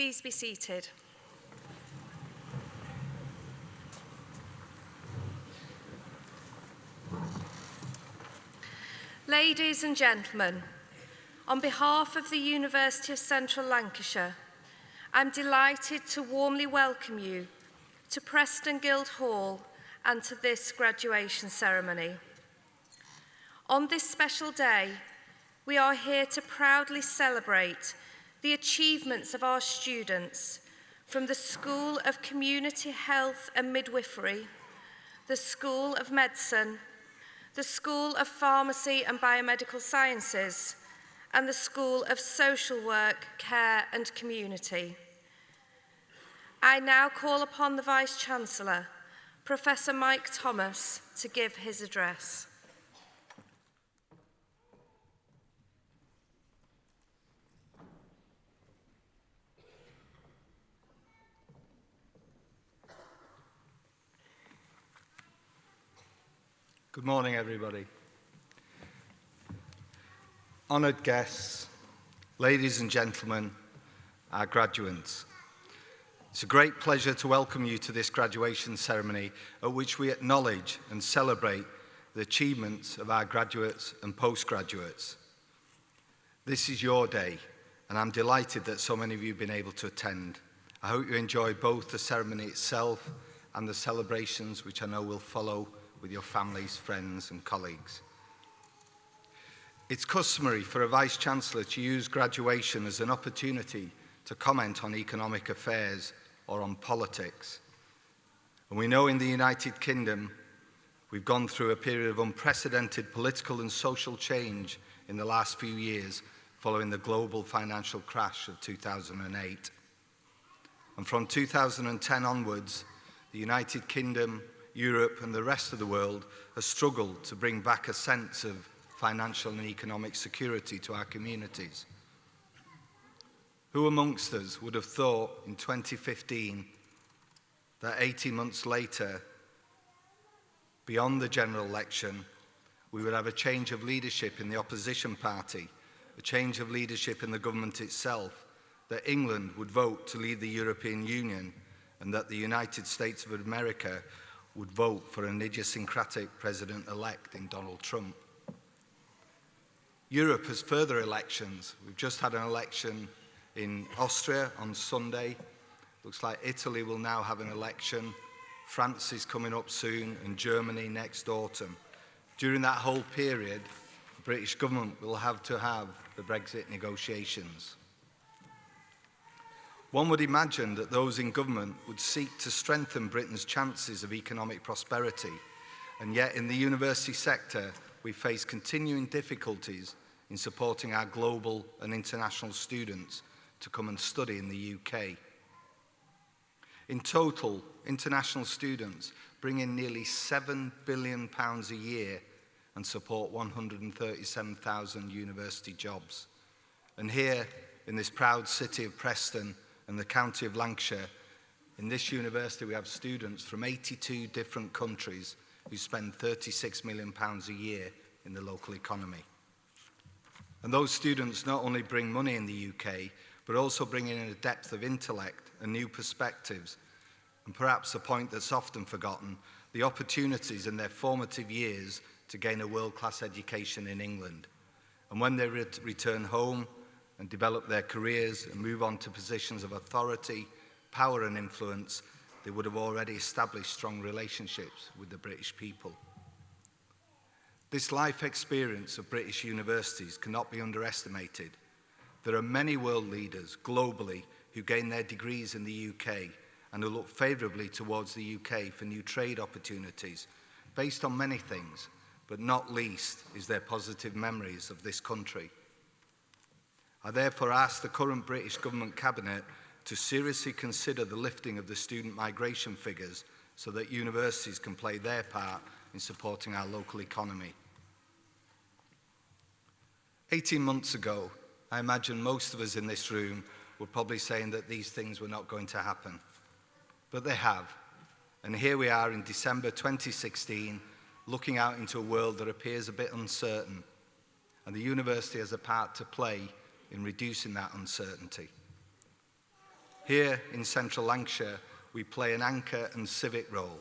Please be seated. Ladies and gentlemen, on behalf of the University of Central Lancashire, I'm delighted to warmly welcome you to Preston Guild Hall and to this graduation ceremony. On this special day, we are here to proudly celebrate the achievements of our students from the School of Community Health and Midwifery, the School of Medicine, the School of Pharmacy and Biomedical Sciences, and the School of Social Work, Care and Community. I now call upon the Vice-Chancellor, Professor Mike Thomas, to give his address. Good morning, everybody. Honoured guests, ladies and gentlemen, our graduates. It's a great pleasure to welcome you to this graduation ceremony at which we acknowledge and celebrate the achievements of our graduates and postgraduates. This is your day, and I'm delighted that so many of you have been able to attend. I hope you enjoy both the ceremony itself and the celebrations which I know will follow with your families, friends and colleagues. It's customary for a Vice-Chancellor to use graduation as an opportunity to comment on economic affairs or on politics. And we know in the United Kingdom, we've gone through a period of unprecedented political and social change in the last few years following the global financial crash of 2008. And from 2010 onwards, the United Kingdom, Europe and the rest of the world has struggled to bring back a sense of financial and economic security to our communities. Who amongst us would have thought in 2015 that 18 months later, beyond the general election, we would have a change of leadership in the opposition party, a change of leadership in the government itself, that England would vote to leave the European Union and that the United States of America would vote for an idiosyncratic president-elect in Donald Trump. Europe has further elections. We've just had an election in Austria on Sunday. Looks like Italy will now have an election. France is coming up soon, and Germany next autumn. During that whole period, the British government will have to have the Brexit negotiations. One would imagine that those in government would seek to strengthen Britain's chances of economic prosperity, and yet in the university sector, we face continuing difficulties in supporting our global and international students to come and study in the UK. In total, international students bring in nearly £7 billion a year and support 137,000 university jobs. And here, in this proud city of Preston, and the county of Lancashire, in this university we have students from 82 different countries who spend £36 million a year in the local economy. And those students not only bring money in the UK, but also bring in a depth of intellect and new perspectives, and perhaps a point that's often forgotten, the opportunities in their formative years to gain a world-class education in England. And when they return home, and develop their careers and move on to positions of authority, power and influence, they would have already established strong relationships with the British people. This life experience of British universities cannot be underestimated. There are many world leaders globally who gain their degrees in the UK and who look favourably towards the UK for new trade opportunities, based on many things, but not least is their positive memories of this country. I therefore ask the current British Government Cabinet to seriously consider the lifting of the student migration figures so that universities can play their part in supporting our local economy. 18 months ago, I imagine most of us in this room were probably saying that these things were not going to happen. But they have. And here we are in December 2016, looking out into a world that appears a bit uncertain. And the university has a part to play in reducing that uncertainty. Here in central Lancashire, we play an anchor and civic role.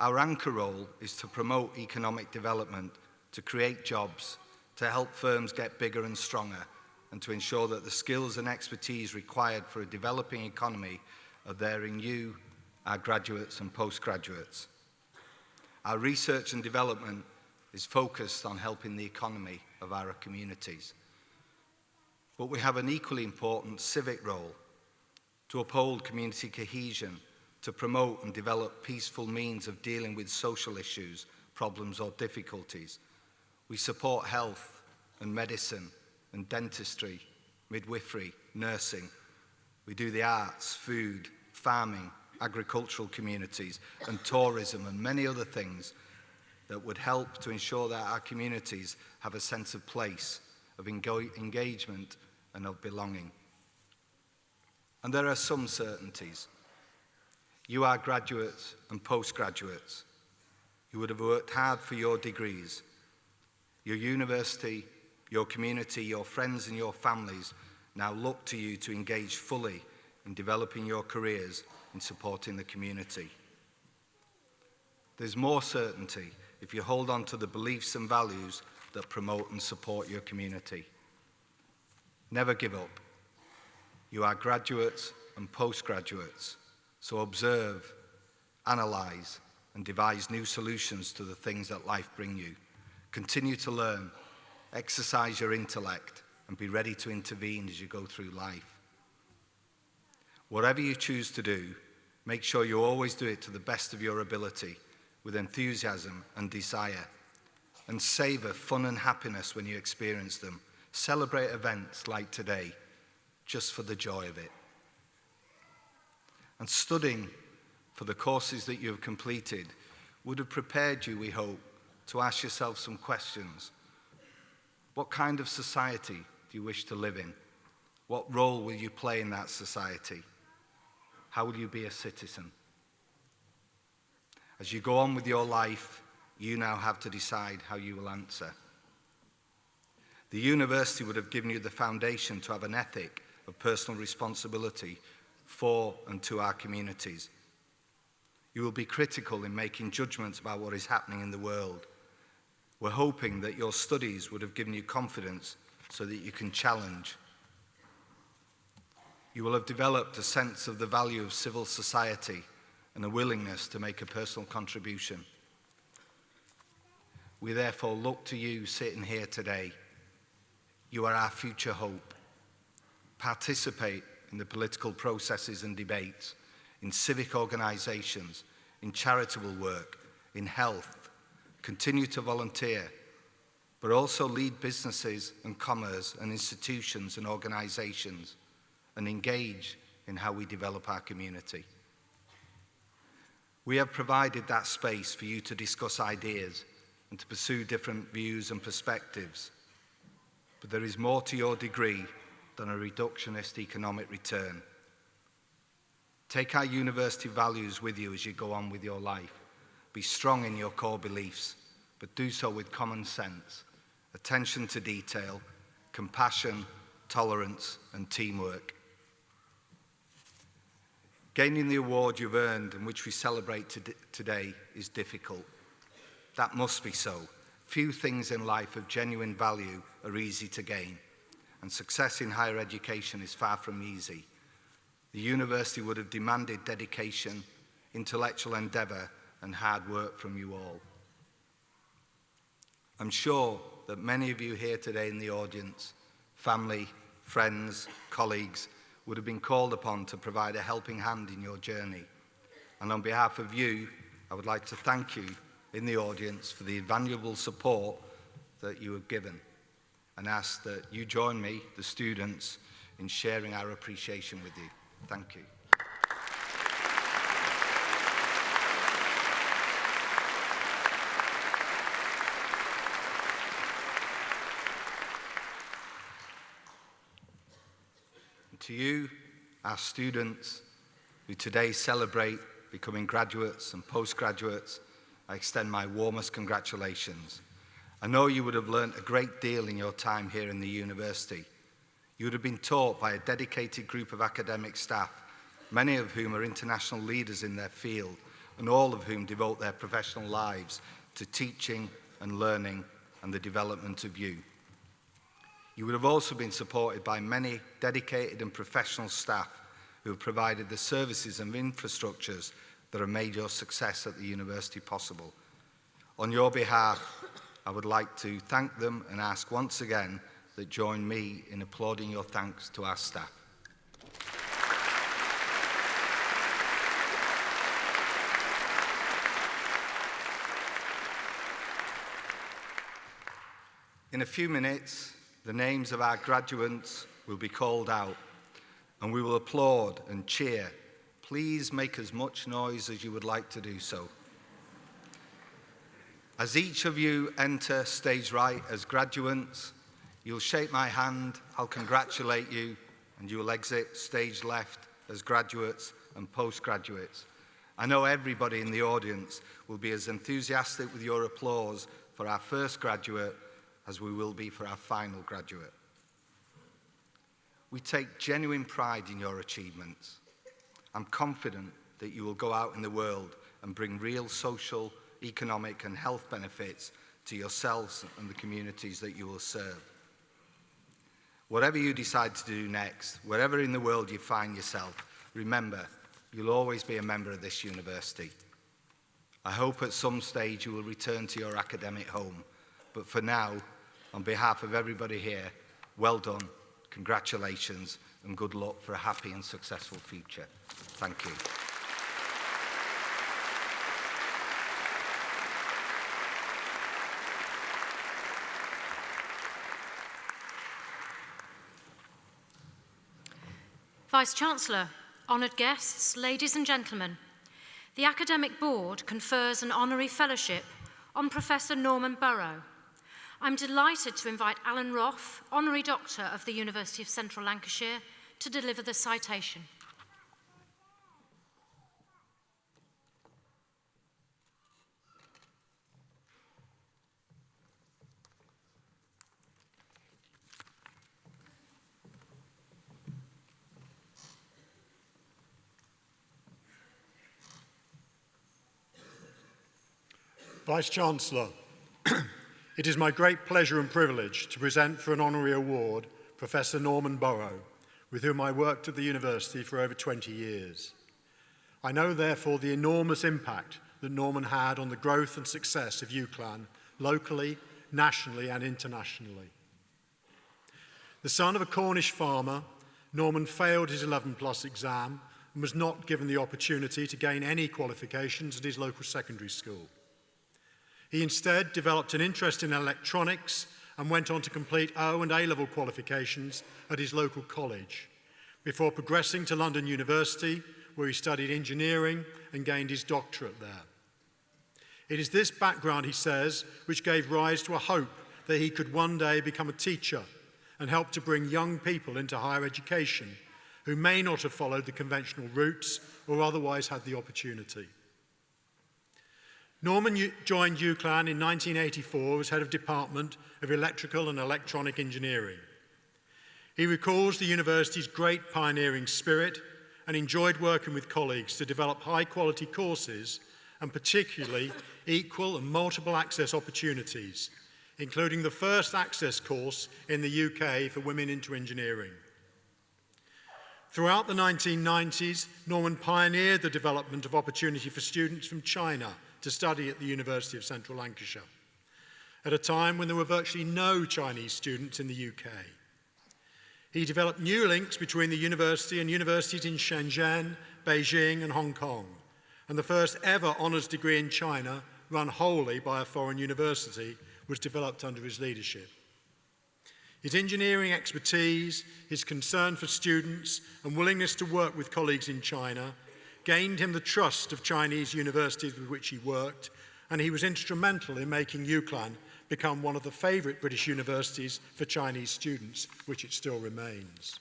Our anchor role is to promote economic development, to create jobs, to help firms get bigger and stronger, and to ensure that the skills and expertise required for a developing economy are there in you, our graduates and postgraduates. Our research and development is focused on helping the economy of our communities. But we have an equally important civic role to uphold community cohesion, to promote and develop peaceful means of dealing with social issues, problems or difficulties. We support health and medicine and dentistry, midwifery, nursing. We do the arts, food, farming, agricultural communities and tourism and many other things that would help to ensure that our communities have a sense of place, of engagement and of belonging. And there are some certainties. You are graduates and postgraduates. You would have worked hard for your degrees. Your university, your community, your friends and your families now look to you to engage fully in developing your careers in supporting the community. There's more certainty if you hold on to the beliefs and values that promote and support your community. Never give up. You are graduates and postgraduates, so observe, analyse, and devise new solutions to the things that life bring you. Continue to learn, exercise your intellect, and be ready to intervene as you go through life. Whatever you choose to do, make sure you always do it to the best of your ability, with enthusiasm and desire, and savour fun and happiness when you experience them. Celebrate events like today, just for the joy of it. And studying for the courses that you have completed would have prepared you, we hope, to ask yourself some questions. What kind of society do you wish to live in? What role will you play in that society? How will you be a citizen? As you go on with your life, you now have to decide how you will answer. The university would have given you the foundation to have an ethic of personal responsibility for and to our communities. You will be critical in making judgments about what is happening in the world. We're hoping that your studies would have given you confidence so that you can challenge. You will have developed a sense of the value of civil society and a willingness to make a personal contribution. We therefore look to you sitting here today. You are our future hope. Participate in the political processes and debates, in civic organisations, in charitable work, in health. Continue to volunteer, but also lead businesses and commerce and institutions and organisations, and engage in how we develop our community. We have provided that space for you to discuss ideas and to pursue different views and perspectives. But there is more to your degree than a reductionist economic return. Take our university values with you as you go on with your life. Be strong in your core beliefs, but do so with common sense, attention to detail, compassion, tolerance, and teamwork. Gaining the award you've earned and which we celebrate today is difficult. That must be so. Few things in life of genuine value are easy to gain, and success in higher education is far from easy. The university would have demanded dedication, intellectual endeavour, and hard work from you all. I'm sure that many of you here today in the audience, family, friends, colleagues, would have been called upon to provide a helping hand in your journey. And on behalf of you, I would like to thank you in the audience for the invaluable support that you have given, and ask that you join me, the students, in sharing our appreciation with you. Thank you. And to you, our students, who today celebrate becoming graduates and postgraduates, I extend my warmest congratulations. I know you would have learnt a great deal in your time here in the university. You would have been taught by a dedicated group of academic staff, many of whom are international leaders in their field, and all of whom devote their professional lives to teaching and learning and the development of you. You would have also been supported by many dedicated and professional staff who have provided the services and infrastructures that have made your success at the university possible. On your behalf, I would like to thank them and ask once again that join me in applauding your thanks to our staff. In a few minutes, the names of our graduates will be called out, and we will applaud and cheer. Please make as much noise as you would like to do so. As each of you enter stage right as graduates, you'll shake my hand, I'll congratulate you, and you will exit stage left as graduates and postgraduates. I know everybody in the audience will be as enthusiastic with your applause for our first graduate as we will be for our final graduate. We take genuine pride in your achievements. I'm confident that you will go out in the world and bring real social, economic and health benefits to yourselves and the communities that you will serve. Whatever you decide to do next, wherever in the world you find yourself, remember, you'll always be a member of this university. I hope at some stage you will return to your academic home, but for now, on behalf of everybody here, well done, congratulations, and good luck for a happy and successful future. Thank you. Vice-Chancellor, honoured guests, ladies and gentlemen, the Academic Board confers an honorary fellowship on Professor Norman Burrow. I'm delighted to invite Alan Roth, Honorary Doctor of the University of Central Lancashire, to deliver the citation. Vice-Chancellor, it is my great pleasure and privilege to present for an honorary award Professor Norman Burrow, with whom I worked at the university for over 20 years. I know, therefore, the enormous impact that Norman had on the growth and success of UCLan, locally, nationally and internationally. The son of a Cornish farmer, Norman failed his 11+ exam and was not given the opportunity to gain any qualifications at his local secondary school. He instead developed an interest in electronics and went on to complete O and A-level qualifications at his local college, before progressing to London University, where he studied engineering and gained his doctorate there. It is this background, he says, which gave rise to a hope that he could one day become a teacher and help to bring young people into higher education who may not have followed the conventional routes or otherwise had the opportunity. Norman joined UCLan in 1984 as head of Department of Electrical and Electronic Engineering. He recalls the university's great pioneering spirit and enjoyed working with colleagues to develop high-quality courses and particularly equal and multiple access opportunities, including the first access course in the UK for women into engineering. Throughout the 1990s, Norman pioneered the development of opportunity for students from China to study at the University of Central Lancashire, at a time when there were virtually no Chinese students in the UK. He developed new links between the university and universities in Shenzhen, Beijing and Hong Kong, and the first ever honours degree in China, run wholly by a foreign university, was developed under his leadership. His engineering expertise, his concern for students and willingness to work with colleagues in China gained him the trust of Chinese universities with which he worked, and he was instrumental in making UCLan become one of the favourite British universities for Chinese students, which it still remains.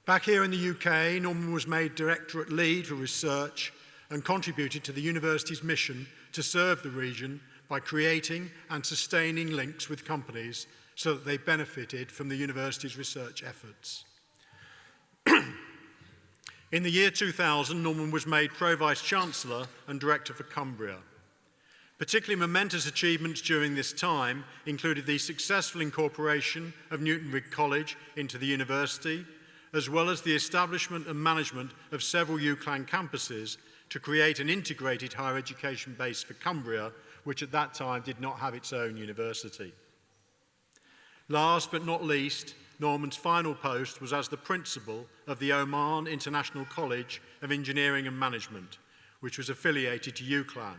Back here in the UK, Norman was made Directorate Lead for Research and contributed to the university's mission to serve the region by creating and sustaining links with companies so that they benefited from the university's research efforts. In the year 2000, Norman was made Pro-Vice-Chancellor and Director for Cumbria. Particularly momentous achievements during this time included the successful incorporation of Newtonwig College into the university, as well as the establishment and management of several UCLan campuses to create an integrated higher education base for Cumbria, which at that time did not have its own university. Last but not least, Norman's final post was as the principal of the Oman International College of Engineering and Management, which was affiliated to UCLan,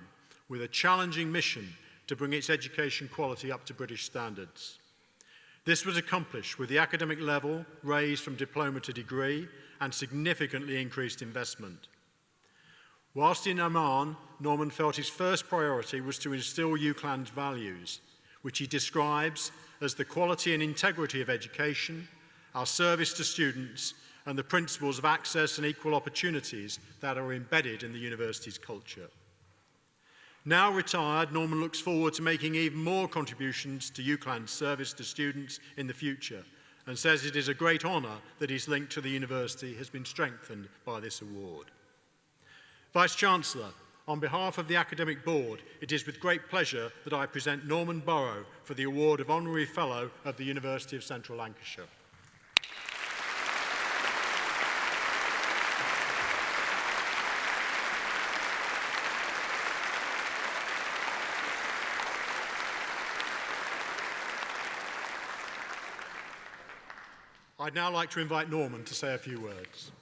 with a challenging mission to bring its education quality up to British standards. This was accomplished with the academic level raised from diploma to degree and significantly increased investment. Whilst in Oman, Norman felt his first priority was to instill UCLan's values, which he describes as the quality and integrity of education, our service to students, and the principles of access and equal opportunities that are embedded in the university's culture. Now retired, Norman looks forward to making even more contributions to UCLan's service to students in the future and says it is a great honour that his link to the university has been strengthened by this award. Vice-Chancellor, on behalf of the Academic Board, it is with great pleasure that I present Norman Burrow for the award of Honorary Fellow of the University of Central Lancashire. I'd now like to invite Norman to say a few words.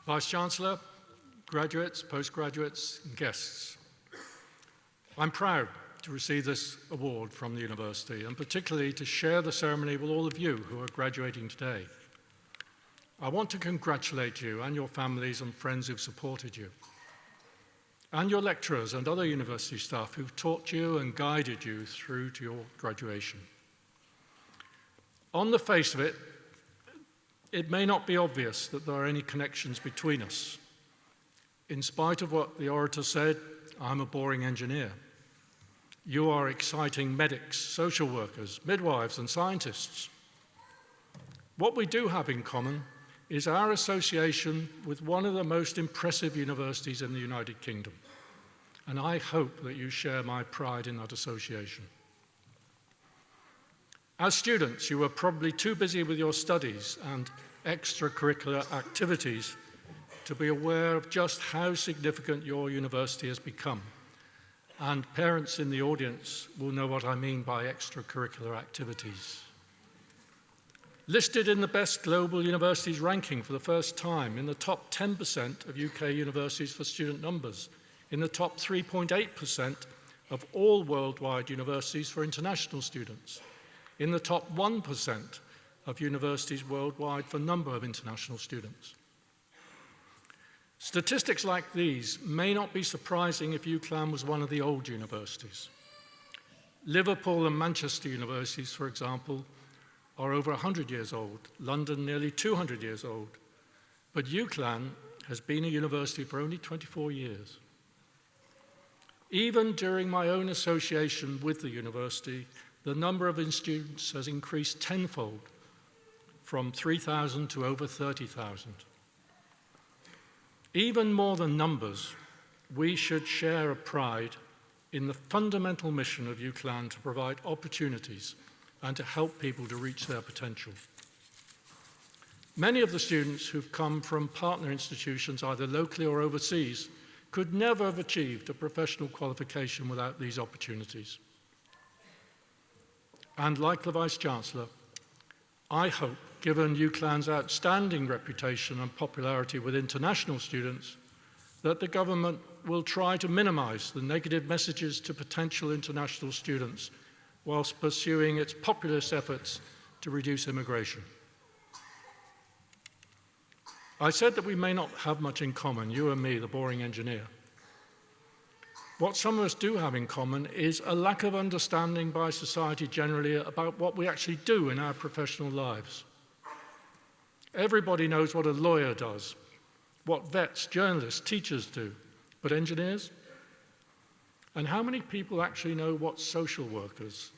Vice-Chancellor, graduates, postgraduates, and guests. I'm proud to receive this award from the university, and particularly to share the ceremony with all of you who are graduating today. I want to congratulate you and your families and friends who've supported you, and your lecturers and other university staff who've taught you and guided you through to your graduation. On the face of it, it may not be obvious that there are any connections between us. In spite of what the orator said, I'm a boring engineer. You are exciting medics, social workers, midwives, and scientists. What we do have in common is our association with one of the most impressive universities in the United Kingdom, and I hope that you share my pride in that association. As students, you were probably too busy with your studies and extracurricular activities to be aware of just how significant your university has become. And parents in the audience will know what I mean by extracurricular activities. Listed in the best global universities ranking for the first time, in the top 10% of UK universities for student numbers, in the top 3.8% of all worldwide universities for international students, in the top 1% of universities worldwide for number of international students. Statistics like these may not be surprising if UCLan was one of the old universities. Liverpool and Manchester universities, for example, are over 100 years old, London nearly 200 years old, but UCLan has been a university for only 24 years. Even during my own association with the university, the number of students has increased tenfold, from 3,000 to over 30,000. Even more than numbers, we should share a pride in the fundamental mission of UCLan to provide opportunities and to help people to reach their potential. Many of the students who've come from partner institutions, either locally or overseas, could never have achieved a professional qualification without these opportunities. And like the Vice-Chancellor, I hope, given UCLan's outstanding reputation and popularity with international students, that the government will try to minimise the negative messages to potential international students whilst pursuing its populist efforts to reduce immigration. I said that we may not have much in common, you and me, the boring engineer. What some of us do have in common is a lack of understanding by society generally about what we actually do in our professional lives. Everybody knows what a lawyer does, what vets, journalists, teachers do. But engineers? And how many people actually know what social workers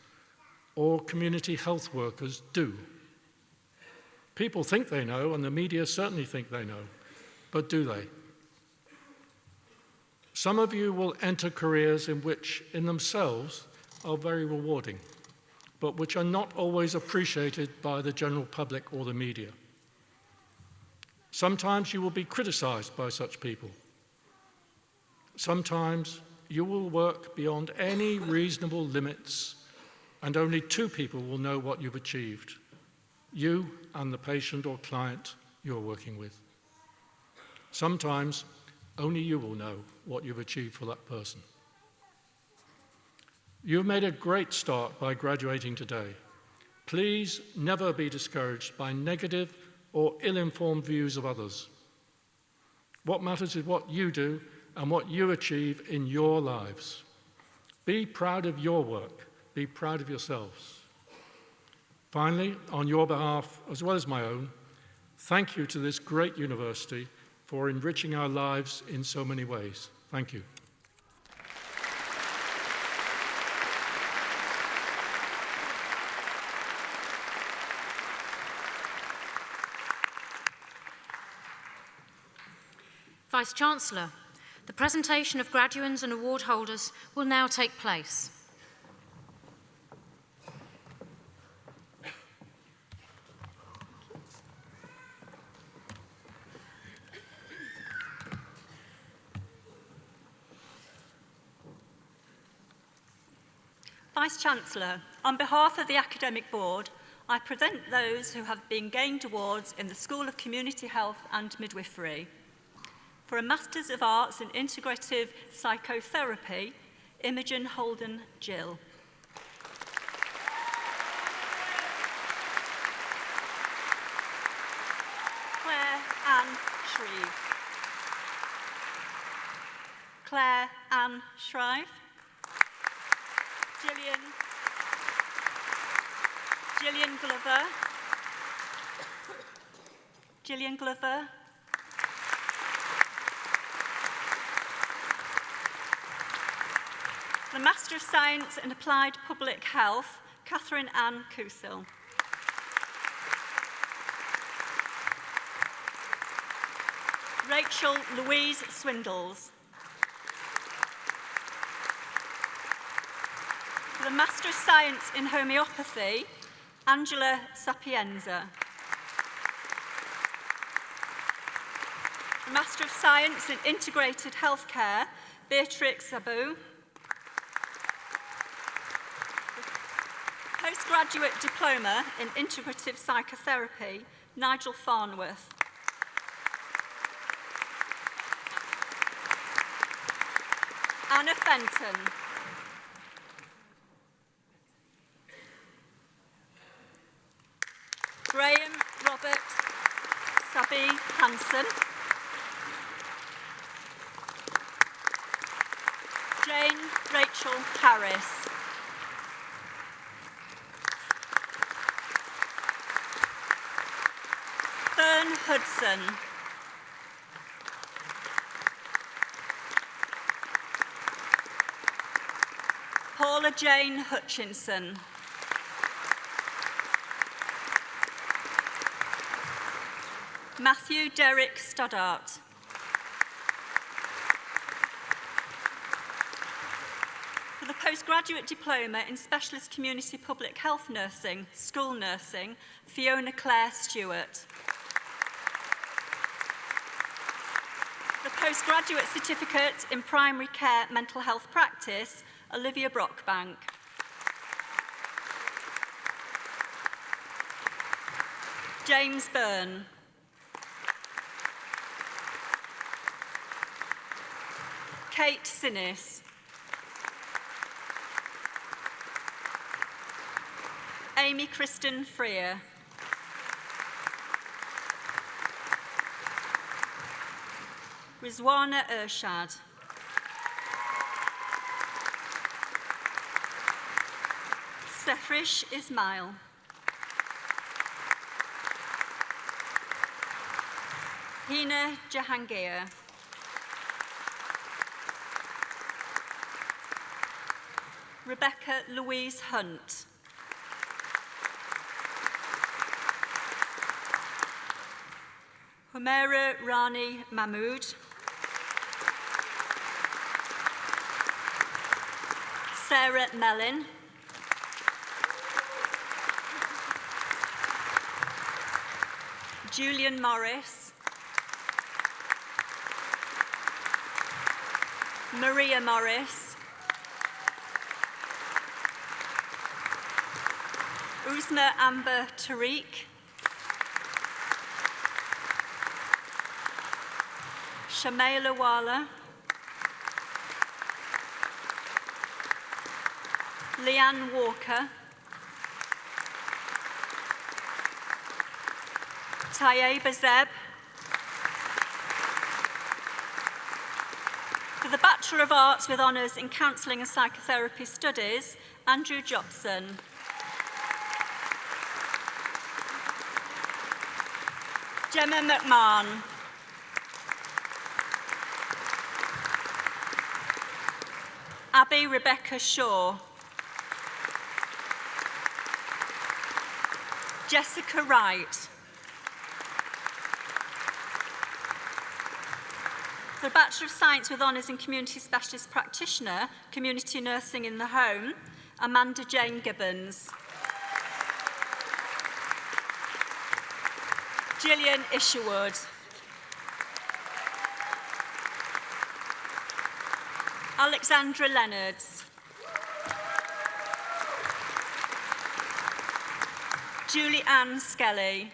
or community health workers do? People think they know, and the media certainly think they know, but do they? Some of you will enter careers in which, in themselves, are very rewarding, but which are not always appreciated by the general public or the media. Sometimes you will be criticized by such people. Sometimes you will work beyond any reasonable limits, and only two people will know what you've achieved: you and the patient or client you're working with. Sometimes only you will know what you've achieved for that person. You've made a great start by graduating today. Please never be discouraged by negative or ill-informed views of others. What matters is what you do and what you achieve in your lives. Be proud of your work. Be proud of yourselves. Finally, on your behalf, as well as my own, thank you to this great university for enriching our lives in so many ways. Thank you. Vice-Chancellor, the presentation of graduates and award holders will now take place. Vice-Chancellor, on behalf of the Academic Board, I present those who have been gained awards in the School of Community Health and Midwifery. For a Masters of Arts in Integrative Psychotherapy, Imogen Holden Gill. Claire Ann Shreve. Claire Ann Shrive. Gillian Glover. Gillian Glover. The Master of Science in Applied Public Health, Catherine Ann Cousil. Rachel Louise Swindles. For the Master of Science in Homeopathy, Angela Sapienza. The Master of Science in Integrated Healthcare, Beatrix Zabu. Postgraduate Diploma in Integrative Psychotherapy, Nigel Farnworth. Anna Fenton. Graham Robert Sabi Hansen. Jane Rachel Harris. Fern Hudson. Paula Jane Hutchinson. Matthew Derek Stoddart. For the Postgraduate Diploma in Specialist Community Public Health Nursing, School Nursing, Fiona Claire Stewart. The Postgraduate Certificate in Primary Care Mental Health Practice, Olivia Brockbank. James Byrne. Kate Sinnis. Amy Kristen Freer. Rizwana Ershad. Sefrish Ismail. Hina Jahangir. Rebecca Louise Hunt. Humaira Rani Mahmood. Sarah Mellin. Julian Morris. Maria Morris. Uzma Amber Tariq. Shamaila Wala. Leanne Walker. Tayeba Zeb. For the Bachelor of Arts with Honours in Counselling and Psychotherapy Studies, Andrew Jobson. Gemma McMahon. Abby Rebecca Shaw. Jessica Wright. For the Bachelor of Science with Honours in Community Specialist Practitioner, Community Nursing in the Home, Amanda Jane Gibbons. Gillian Isherwood. Alexandra Leonards. Julie Ann Skelly.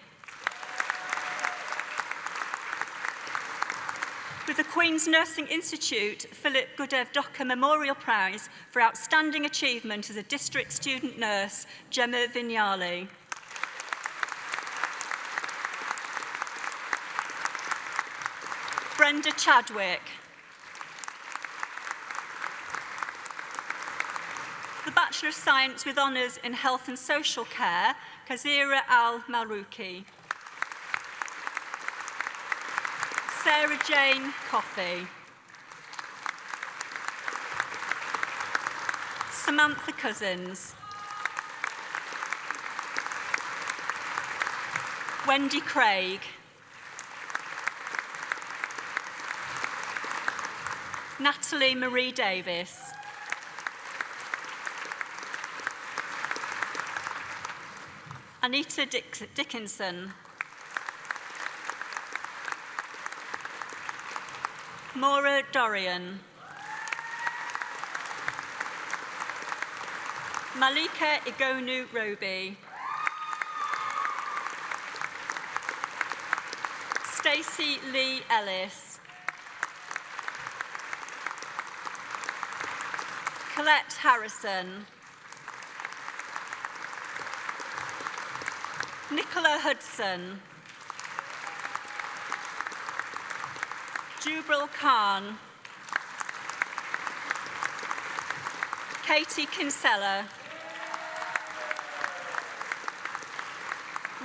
With the Queen's Nursing Institute Philip Gudev Docker Memorial Prize for Outstanding Achievement as a District Student Nurse, Gemma Vignali. Brenda Chadwick. The Bachelor of Science with Honours in Health and Social Care, Kazira Al-Marouki. Sarah Jane Coffey. Samantha Cousins. Wendy Craig. Natalie Marie Davis. Anita Dickinson. Maura Dorian. Malika Igonu Roby. Stacey Lee Ellis. Colette Harrison. Nicola Hudson. Jubril Khan. Katie Kinsella.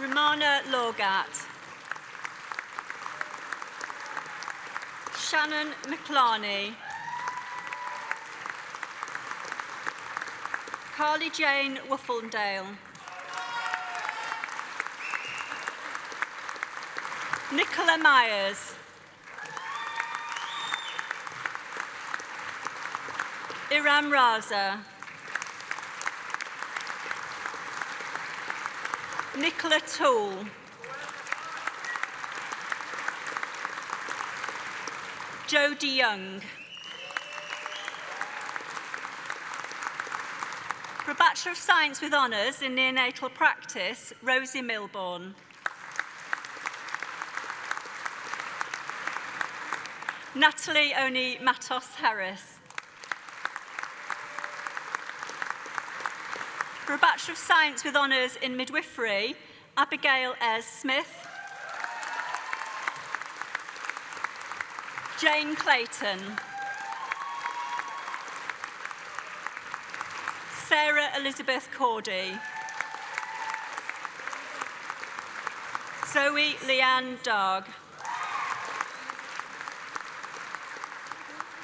Romana Logat. Shannon McLarney. Carly Jane Wuffendale. Nicola Myers. Iram Raza. Nicola Toole. Jodie Young. For a Bachelor of Science with Honours in Neonatal Practice, Rosie Milbourne. Natalie Oni Matos Harris. For a Bachelor of Science with Honours in Midwifery, Abigail Ayres Smith. Jane Clayton. Sarah Elizabeth Cordy. Zoe Leanne Darg.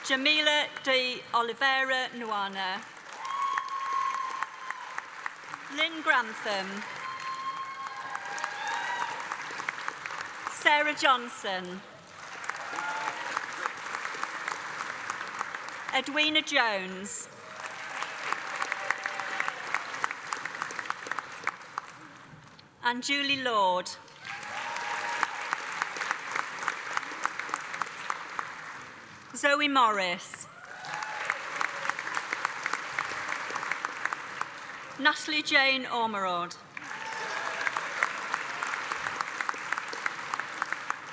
Jamila de Oliveira Nuana. Lynn Grantham. Sarah Johnson. Edwina Jones. And Julie Lord. Zoe Morris. Natalie Jane Ormerod.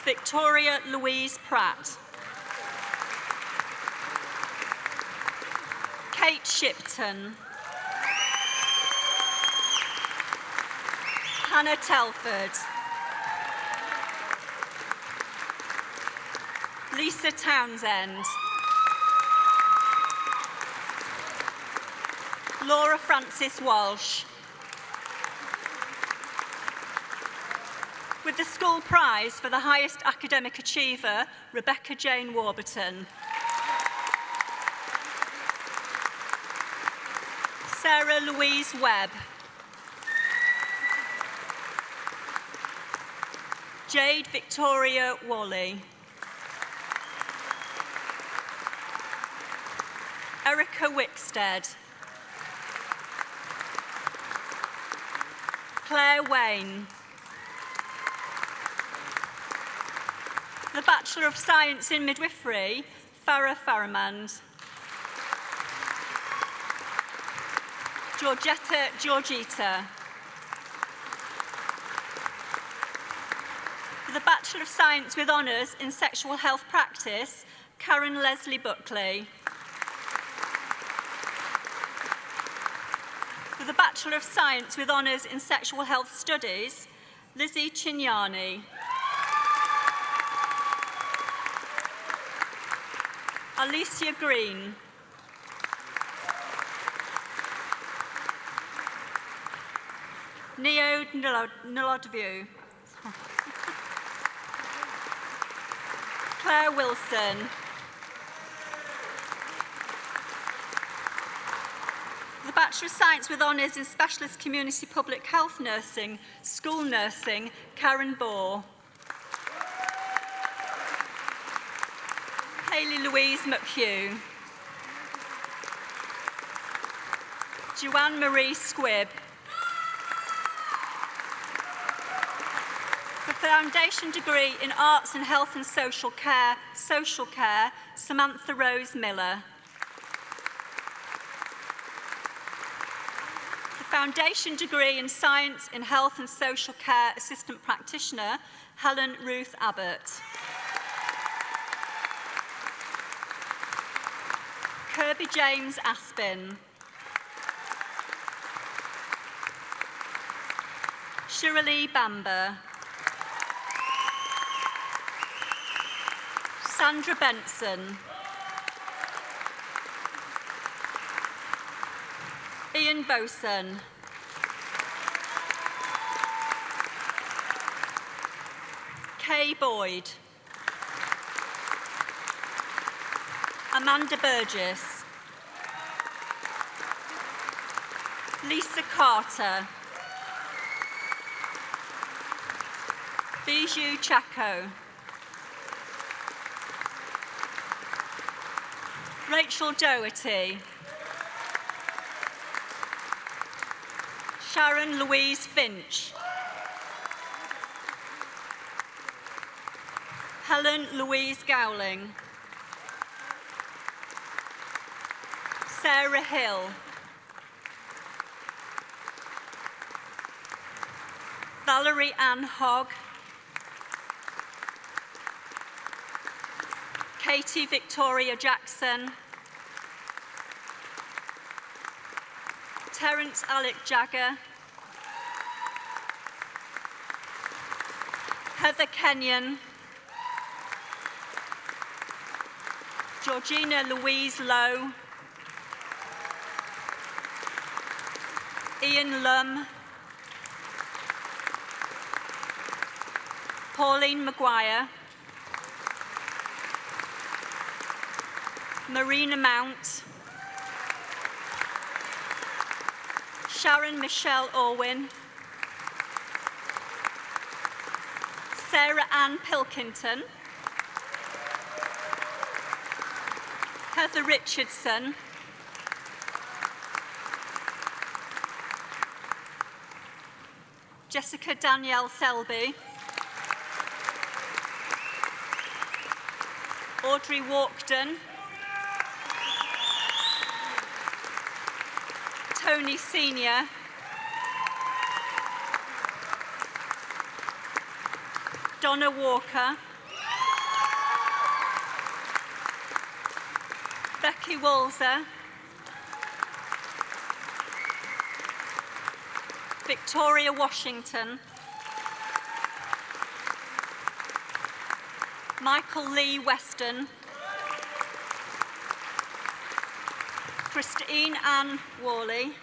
Victoria Louise Pratt. Kate Shipton. Hannah Telford. Lisa Townsend. Laura Francis Walsh. With the school prize for the highest academic achiever, Rebecca Jane Warburton. Sarah Louise Webb. Jade Victoria Wally. Erica Wickstead. Claire Wayne. The Bachelor of Science in Midwifery, Farah Faramand. Georgetta Georgita. For the Bachelor of Science with Honours in Sexual Health Practice, Karen Leslie Buckley. For the Bachelor of Science with Honours in Sexual Health Studies, Lizzie Chignani. Alicia Green. Neo Nlodview. Claire Wilson. The Bachelor of Science with Honours in Specialist Community Public Health Nursing, School Nursing, Karen Bohr. Hayley Louise McHugh. Joanne Marie Squibb. The Foundation Degree in Arts and Health and Social Care, Samantha Rose Miller. The Foundation Degree in Science in Health and Social Care, Assistant Practitioner, Helen Ruth Abbott. Kirby James Aspin. Shirley Bamber. Sandra Benson. Ian Boson. Kay Boyd. Amanda Burgess. Lisa Carter. Bijou Chaco. Rachel Doherty. Sharon Louise Finch. Helen Louise Gowling. Sarah Hill. Valerie Ann Hogg. Katie Victoria Jackson. Terence Alec Jagger. Heather Kenyon. Georgina Louise Lowe. Ian Lum. Pauline Maguire. Marina Mount, Sharon Michelle Orwin, Sarah Ann Pilkington, Heather Richardson, Jessica Danielle Selby, Audrey Walkden, Tony Senior, Donna Walker, Becky Walzer, Victoria Washington, Michael Lee Weston, Christine Ann Worley,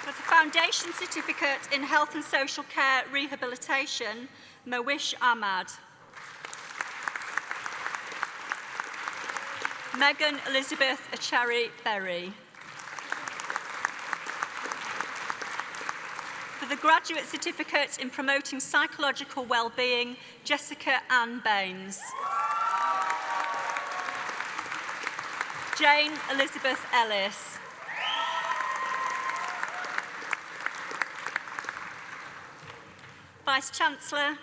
with a Foundation Certificate in Health and Social Care Rehabilitation, Mawish Ahmad. Megan Elizabeth Achari Berry. For the Graduate Certificate in Promoting Psychological Wellbeing, Jessica Ann Baines. Jane Elizabeth Ellis. Vice-Chancellor,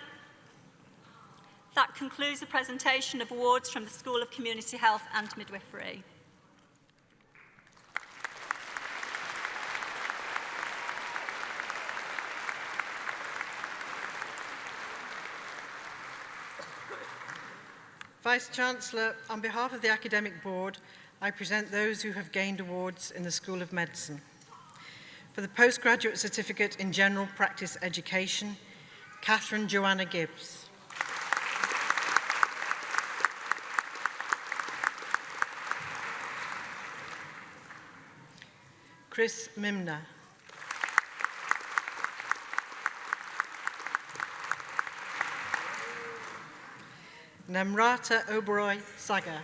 that concludes the presentation of awards from the School of Community Health and Midwifery. Vice-Chancellor, on behalf of the Academic Board, I present those who have gained awards in the School of Medicine. For the Postgraduate Certificate in General Practice Education, Catherine Joanna Gibbs. Chris Mimna. Namrata Oberoi Saga.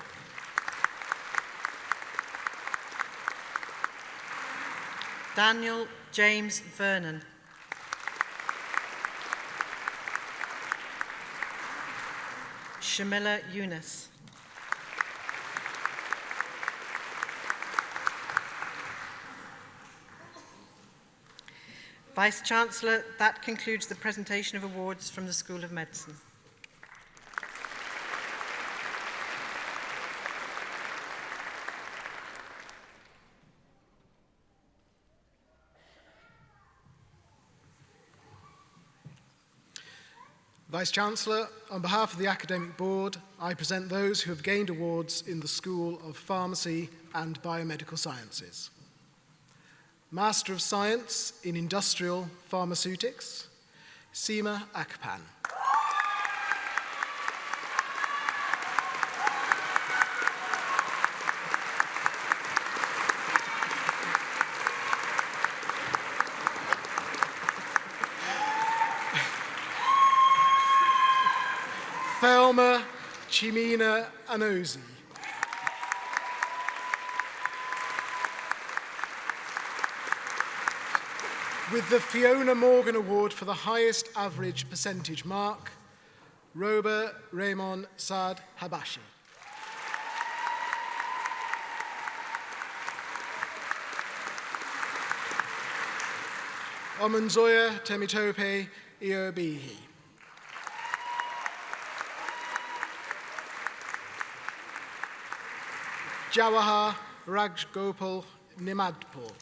Daniel James Vernon. Shamila Yunus. Vice-Chancellor, that concludes the presentation of awards from the School of Medicine. Vice-Chancellor, on behalf of the Academic Board, I present those who have gained awards in the School of Pharmacy and Biomedical Sciences. Master of Science in Industrial Pharmaceutics, Seema Akpan. Thelma Chimina Anozi. With the Fiona Morgan Award for the highest average percentage mark, Roba Raymond Saad Habashi. Omunzoya Temitope Iobihi. Jawahar Rajgopal Nimadpur.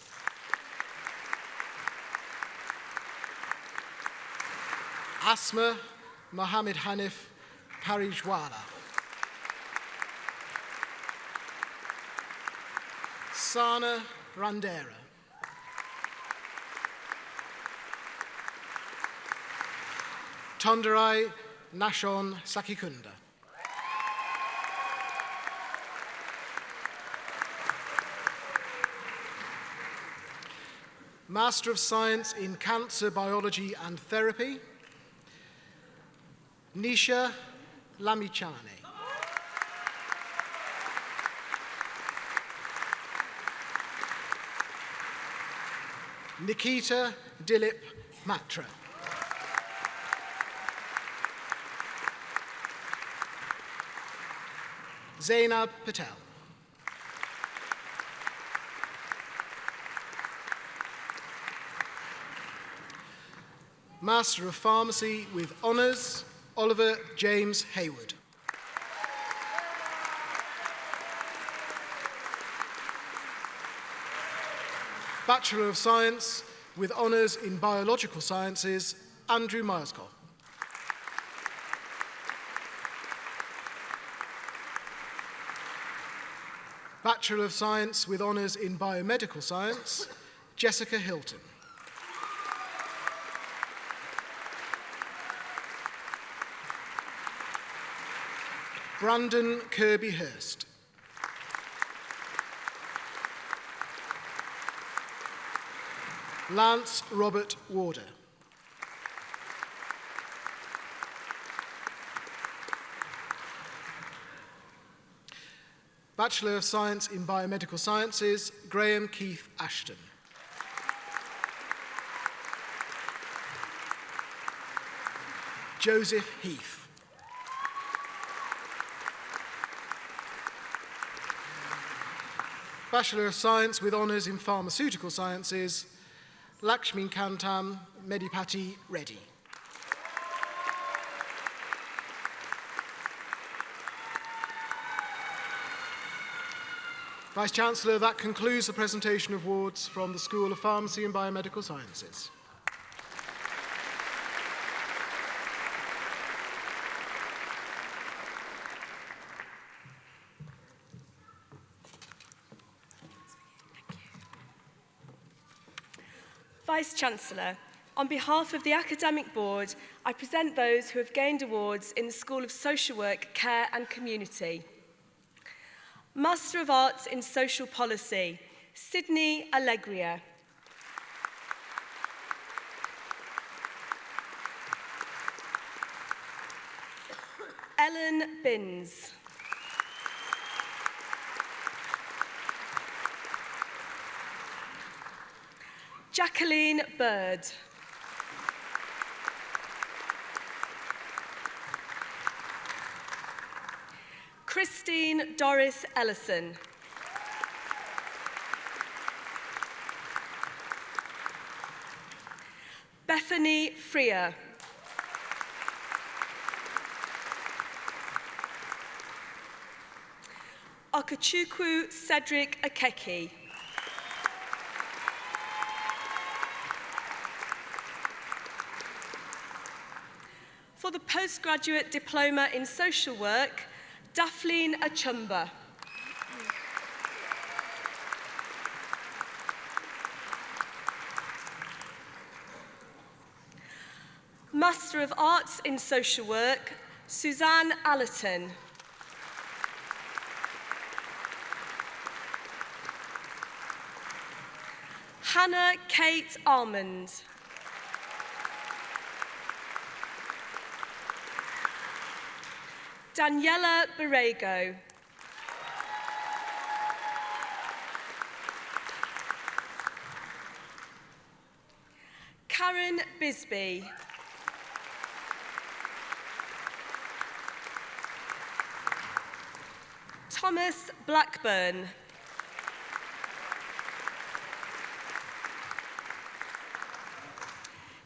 Asma Mohammed Hanif Parijwala. Sana Randera. Tondarai Nashon Sakikunda. Master of Science in Cancer Biology and Therapy, Nisha Lamichane. Nikita Dilip Matra. Zainab Patel. Master of Pharmacy with Honours, Oliver James Hayward. Bachelor of Science with Honours in Biological Sciences, Andrew Myerscough. Bachelor of Science with Honours in Biomedical Science, Jessica Hilton. Brandon Kirby Hurst. Lance Robert Warder. Bachelor of Science in Biomedical Sciences, Graham Keith Ashton. Joseph Heath. Bachelor of Science with Honours in Pharmaceutical Sciences, Lakshmi Kantam Medipati Reddy. Vice-Chancellor, that concludes the presentation of awards from the School of Pharmacy and Biomedical Sciences. Vice-Chancellor, on behalf of the Academic Board, I present those who have gained awards in the School of Social Work, Care and Community. Master of Arts in Social Policy, Sydney Allegria. Ellen Binns. Jacqueline Bird. Christine Doris Ellison. Bethany Freer. Okachukwu Cedric Akeki. For the postgraduate diploma in social work, Daphne Achumba. Master of Arts in Social Work, Suzanne Allerton. Hannah Kate Almond. Daniela Borrego. Karen Bisbee. Thomas Blackburn.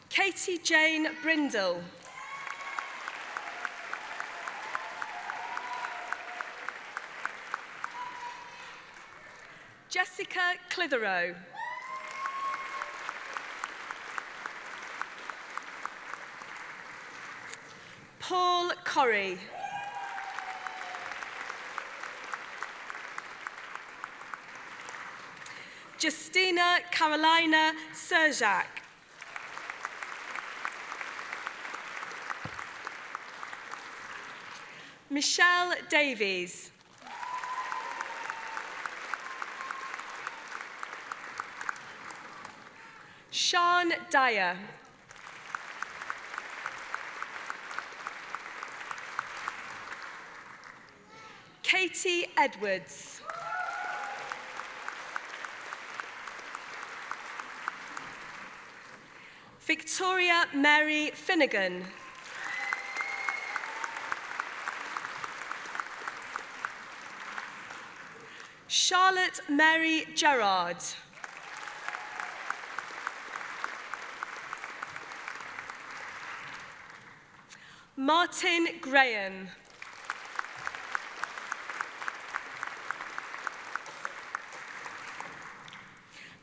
Katie Jane Brindle. Jessica Clitheroe. Paul Corrie. Justina Carolina Serjak. Michelle Davies. Sean Dyer. Katie Edwards. Victoria Mary Finnegan. Charlotte Mary Gerard. Martin Graham.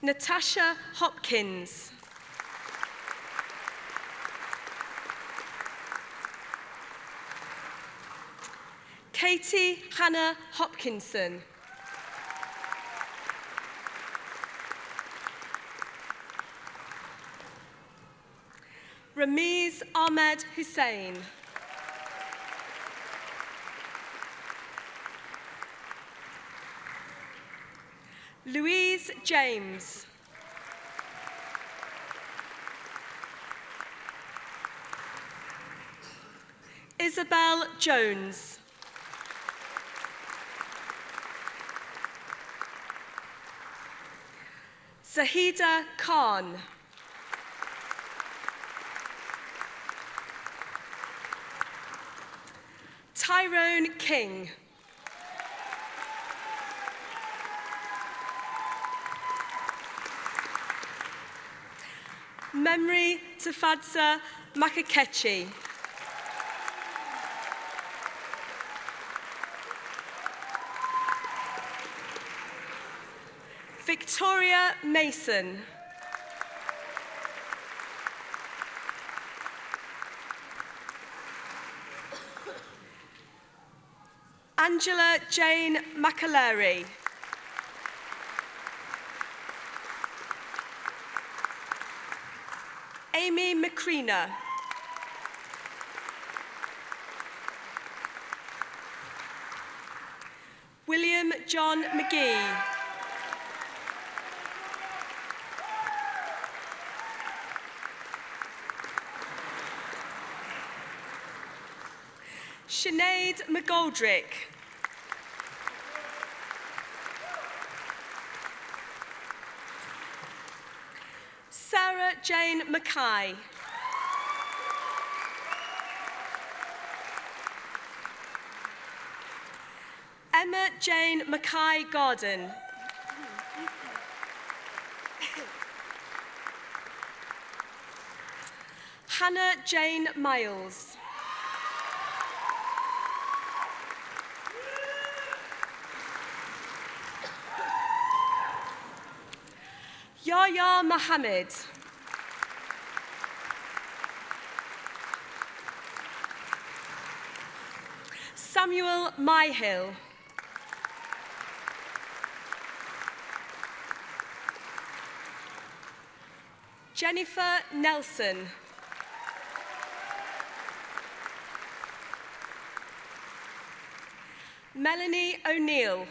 Natasha Hopkins. Katie Hannah Hopkinson. Ramiz Ahmed Hussain. Louise James. Isabel Jones. Zahida Khan. Tyrone King. Memory to Fadza Makakechi. Victoria Mason. Angela Jane McAlery. Amy Macrina. William John McGee. Sinead McGoldrick. Sarah Jane Mackay. Emma Jane Mackay Garden. Hannah Jane Miles. Yahya Mohammed. Samuel Myhill. Jennifer Nelson. Melanie O'Neill.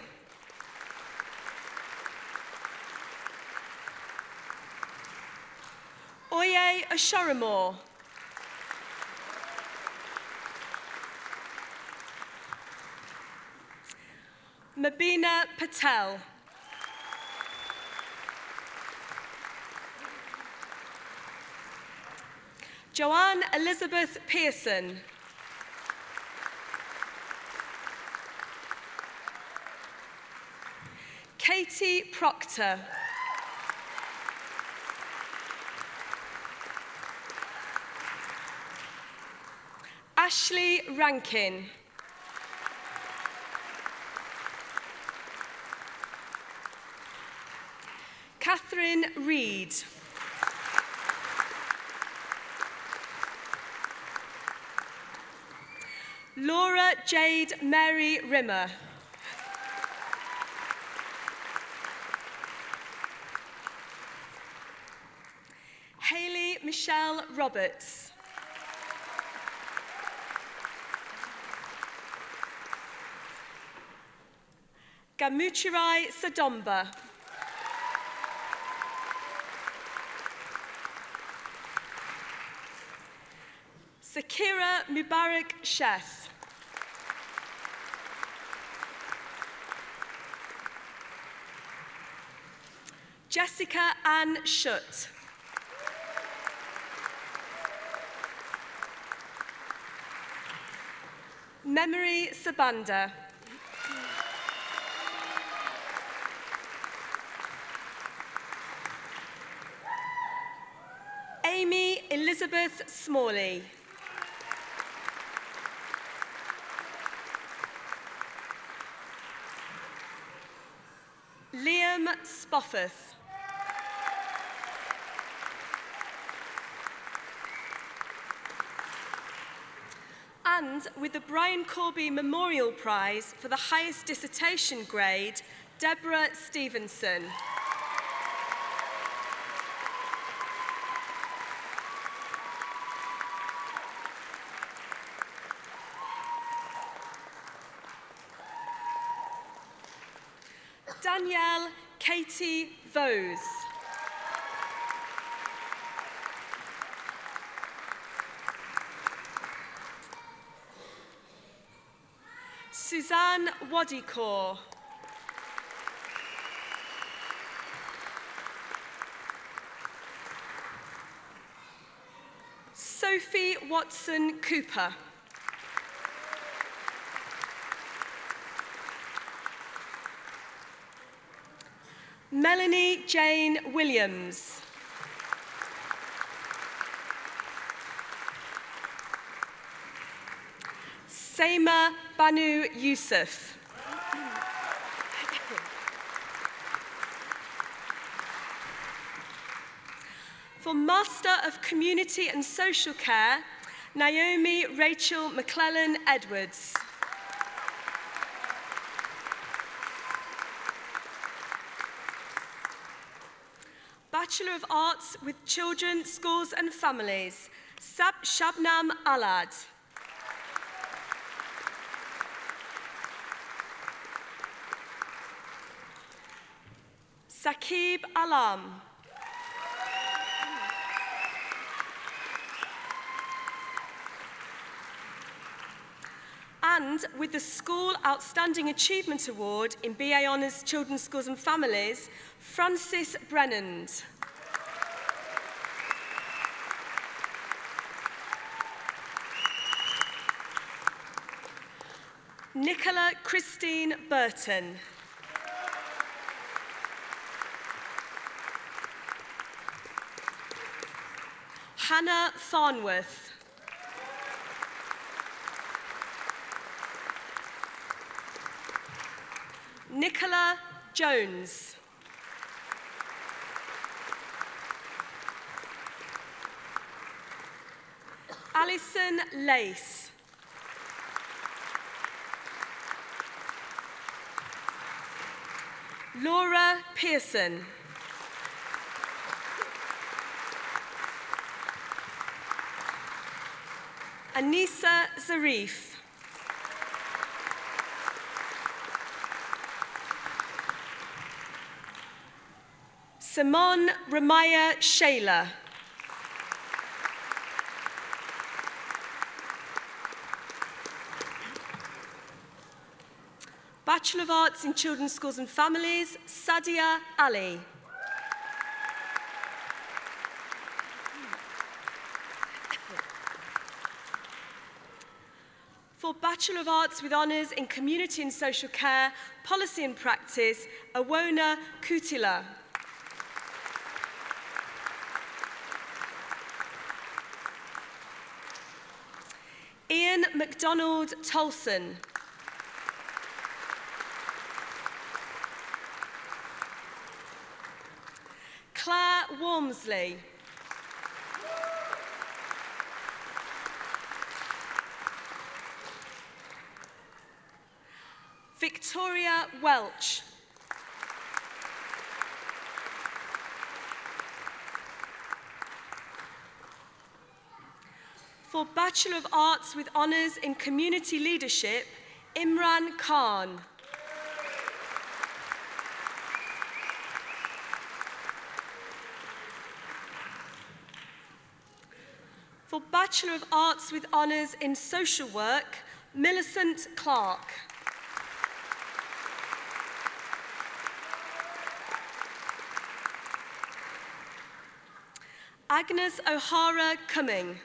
Oye Ashoramore. Mabina Patel. Joanne Elizabeth Pearson. Katie Proctor. Ashley Rankin. Catherine Reed. Laura Jade Mary Rimmer. Hayley Michelle Roberts. Gamuchirai Sadomba. Sakira Mubarak Sheth. Jessica Ann Schutt. Memory Sabanda. Amy Elizabeth Smalley. Liam Spofford. And with the Brian Corby Memorial Prize for the highest dissertation grade, Deborah Stevenson. Danielle Katie Vose. Suzanne Wadikor. Sophie Watson Cooper. Melanie Jane Williams. Seima Banu Yusuf. For Master of Community and Social Care, Naomi Rachel McClellan Edwards. Bachelor of Arts with Children, Schools and Families, Shabnam Alad. Saqib Alam. And with the School Outstanding Achievement Award in BA Honours Children's Schools and Families, Francis Brennand. Nicola Christine Burton. Hannah Farnworth. Nicola Jones. Alison Lace. Laura Pearson. Anissa Zarif. Simone Ramaya Shayla. Bachelor of Arts in Children's Schools and Families, Sadia Ali. For Bachelor of Arts with Honours in Community and Social Care, Policy and Practice, Awona Kutila. Ian MacDonald Tolson. Claire Wormsley. Victoria Welch. For Bachelor of Arts with Honours in Community Leadership, Imran Khan. For Bachelor of Arts with Honours in Social Work, Millicent Clark. Agnes O'Hara Cumming.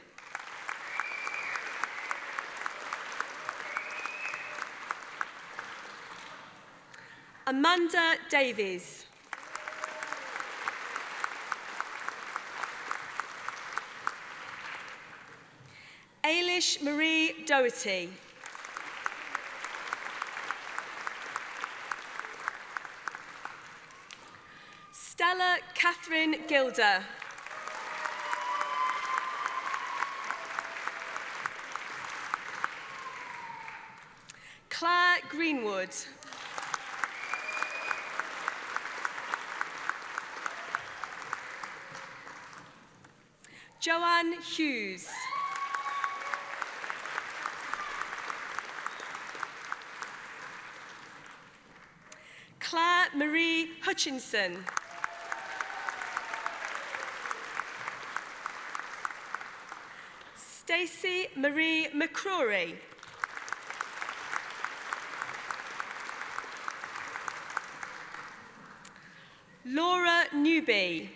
Amanda Davies. Ailish Marie Doherty. Stella Catherine Gilder. Claire Greenwood. Joanne Hughes. Claire Marie Hutchinson. Stacey Marie McCrory. Laura Newby.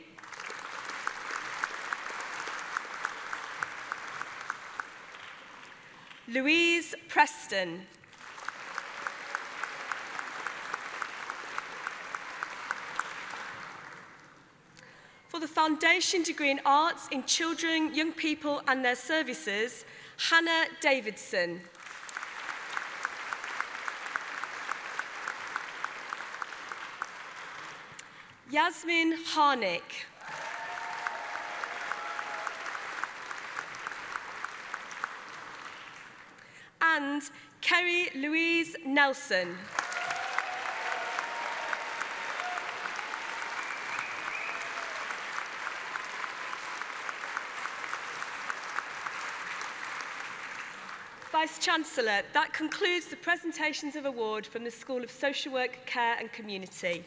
Louise Preston. For the Foundation Degree in Arts in Children, Young People and Their Services, Hannah Davidson. Yasmin Harnick. And Kerry Louise Nelson. Vice-Chancellor, that concludes the presentations of award from the School of Social Work, Care and Community.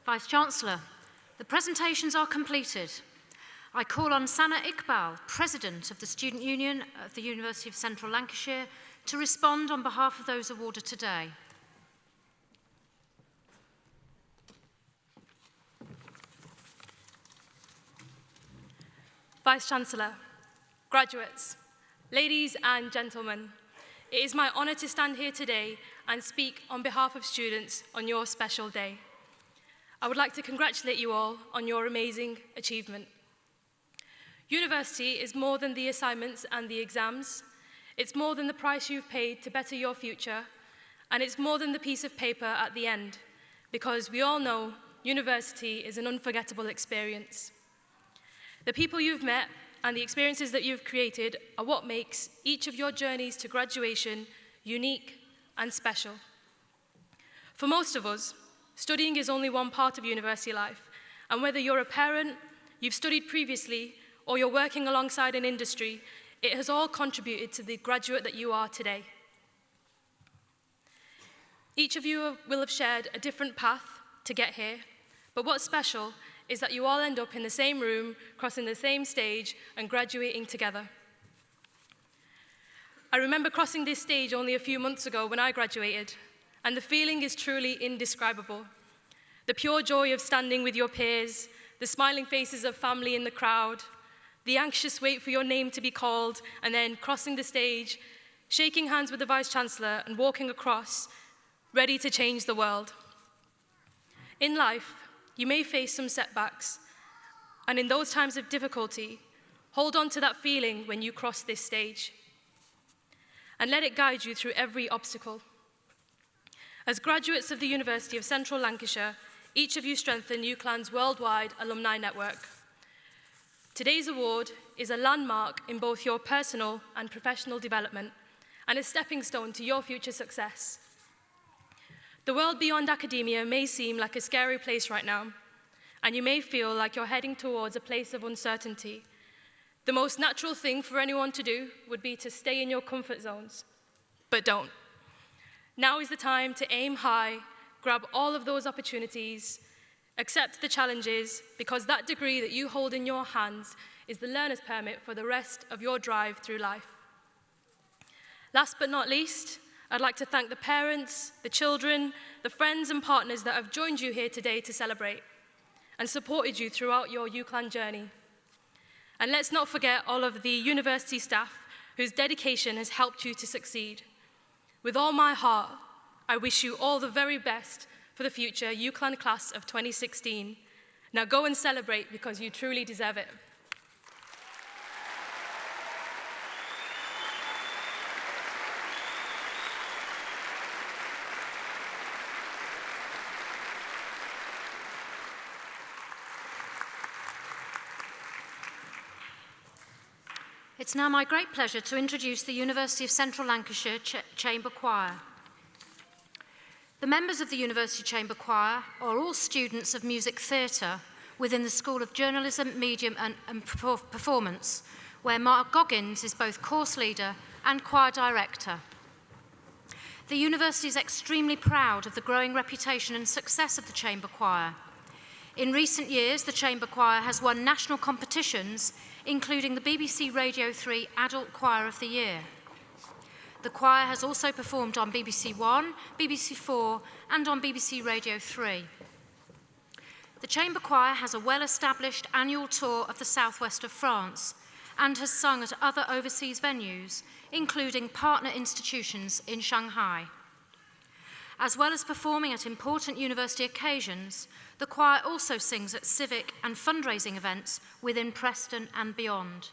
Vice-Chancellor, the presentations are completed. I call on Sana Iqbal, President of the Student Union of the University of Central Lancashire, to respond on behalf of those awarded today. Vice-Chancellor, graduates, ladies and gentlemen, it is my honour to stand here today and speak on behalf of students on your special day. I would like to congratulate you all on your amazing achievement. University is more than the assignments and the exams. It's more than the price you've paid to better your future, and it's more than the piece of paper at the end, because we all know university is an unforgettable experience. The people you've met and the experiences that you've created are what makes each of your journeys to graduation unique and special. For most of us, studying is only one part of university life, and whether you're a parent, you've studied previously, or you're working alongside an industry, it has all contributed to the graduate that you are today. Each of you will have shared a different path to get here, but what's special is that you all end up in the same room, crossing the same stage, and graduating together. I remember crossing this stage only a few months ago when I graduated, and the feeling is truly indescribable. The pure joy of standing with your peers, the smiling faces of family in the crowd, the anxious wait for your name to be called, and then crossing the stage, shaking hands with the Vice-Chancellor and walking across, ready to change the world. In life, you may face some setbacks, and in those times of difficulty, hold on to that feeling when you cross this stage, and let it guide you through every obstacle. As graduates of the University of Central Lancashire, each of you strengthen UCLan's worldwide alumni network. Today's award is a landmark in both your personal and professional development, and a stepping stone to your future success. The world beyond academia may seem like a scary place right now, and you may feel like you're heading towards a place of uncertainty. The most natural thing for anyone to do would be to stay in your comfort zones, but don't. Now is the time to aim high, grab all of those opportunities, accept the challenges, because that degree that you hold in your hands is the learner's permit for the rest of your drive through life. Last but not least, I'd like to thank the parents, the children, the friends and partners that have joined you here today to celebrate and supported you throughout your UCLan journey. And let's not forget all of the university staff whose dedication has helped you to succeed. With all my heart, I wish you all the very best for the future UCLan class of 2016. Now go and celebrate because you truly deserve it. It's now my great pleasure to introduce the University of Central Lancashire Chamber Choir. The members of the University Chamber Choir are all students of music theatre within the School of Journalism, Medium and Performance, where Mark Goggins is both course leader and choir director. The university is extremely proud of the growing reputation and success of the Chamber Choir. In recent years, the Chamber Choir has won national competitions, including the BBC Radio 3 Adult Choir of the Year. The choir has also performed on BBC One, BBC 4 and on BBC Radio 3. The Chamber Choir has a well-established annual tour of the southwest of France and has sung at other overseas venues, including partner institutions in Shanghai. As well as performing at important university occasions, the choir also sings at civic and fundraising events within Preston and beyond.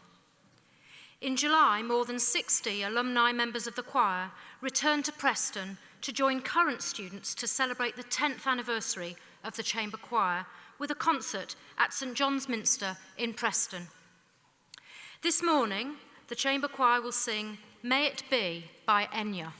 In July, more than 60 alumni members of the choir returned to Preston to join current students to celebrate the 10th anniversary of the Chamber Choir with a concert at St John's Minster in Preston. This morning, the Chamber Choir will sing May It Be by Enya.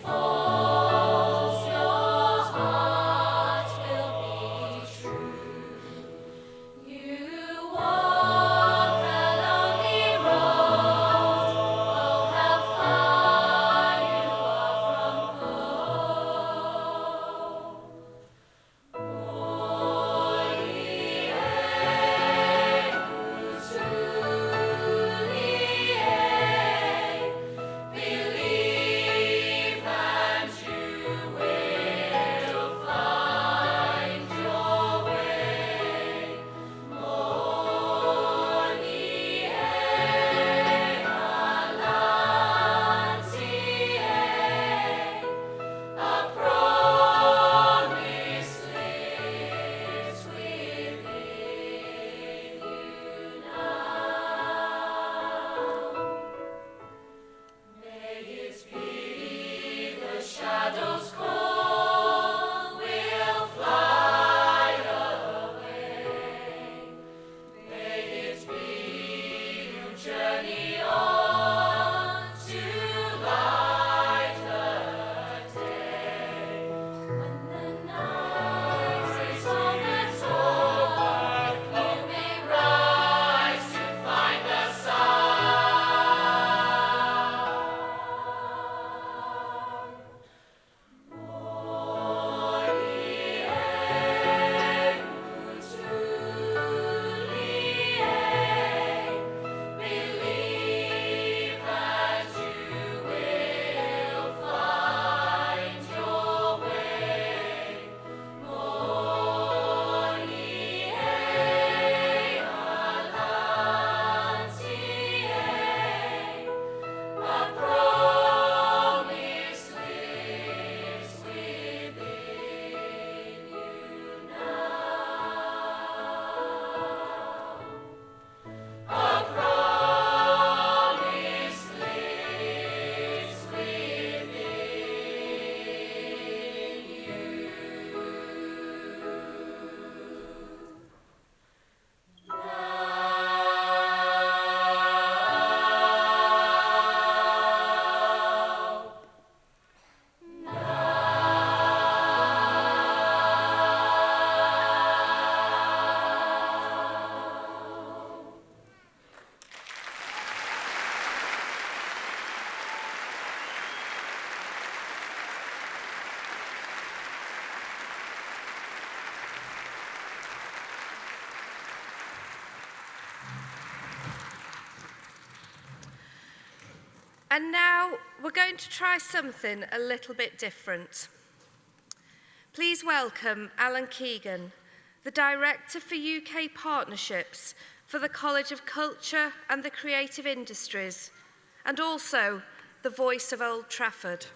Fall. And now we're going to try something a little bit different. Please welcome Alan Keegan, the Director for UK Partnerships for the College of Culture and the Creative Industries, and also the voice of Old Trafford.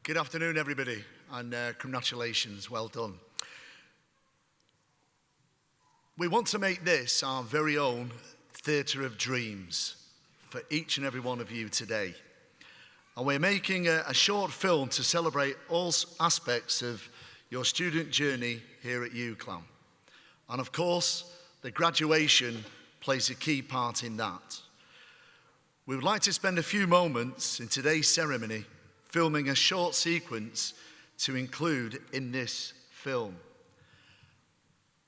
Good afternoon, everybody, and congratulations, well done. We want to make this our very own theatre of dreams for each and every one of you today. And we're making a short film to celebrate all aspects of your student journey here at UCLan. And of course, the graduation plays a key part in that. We would like to spend a few moments in today's ceremony filming a short sequence to include in this film.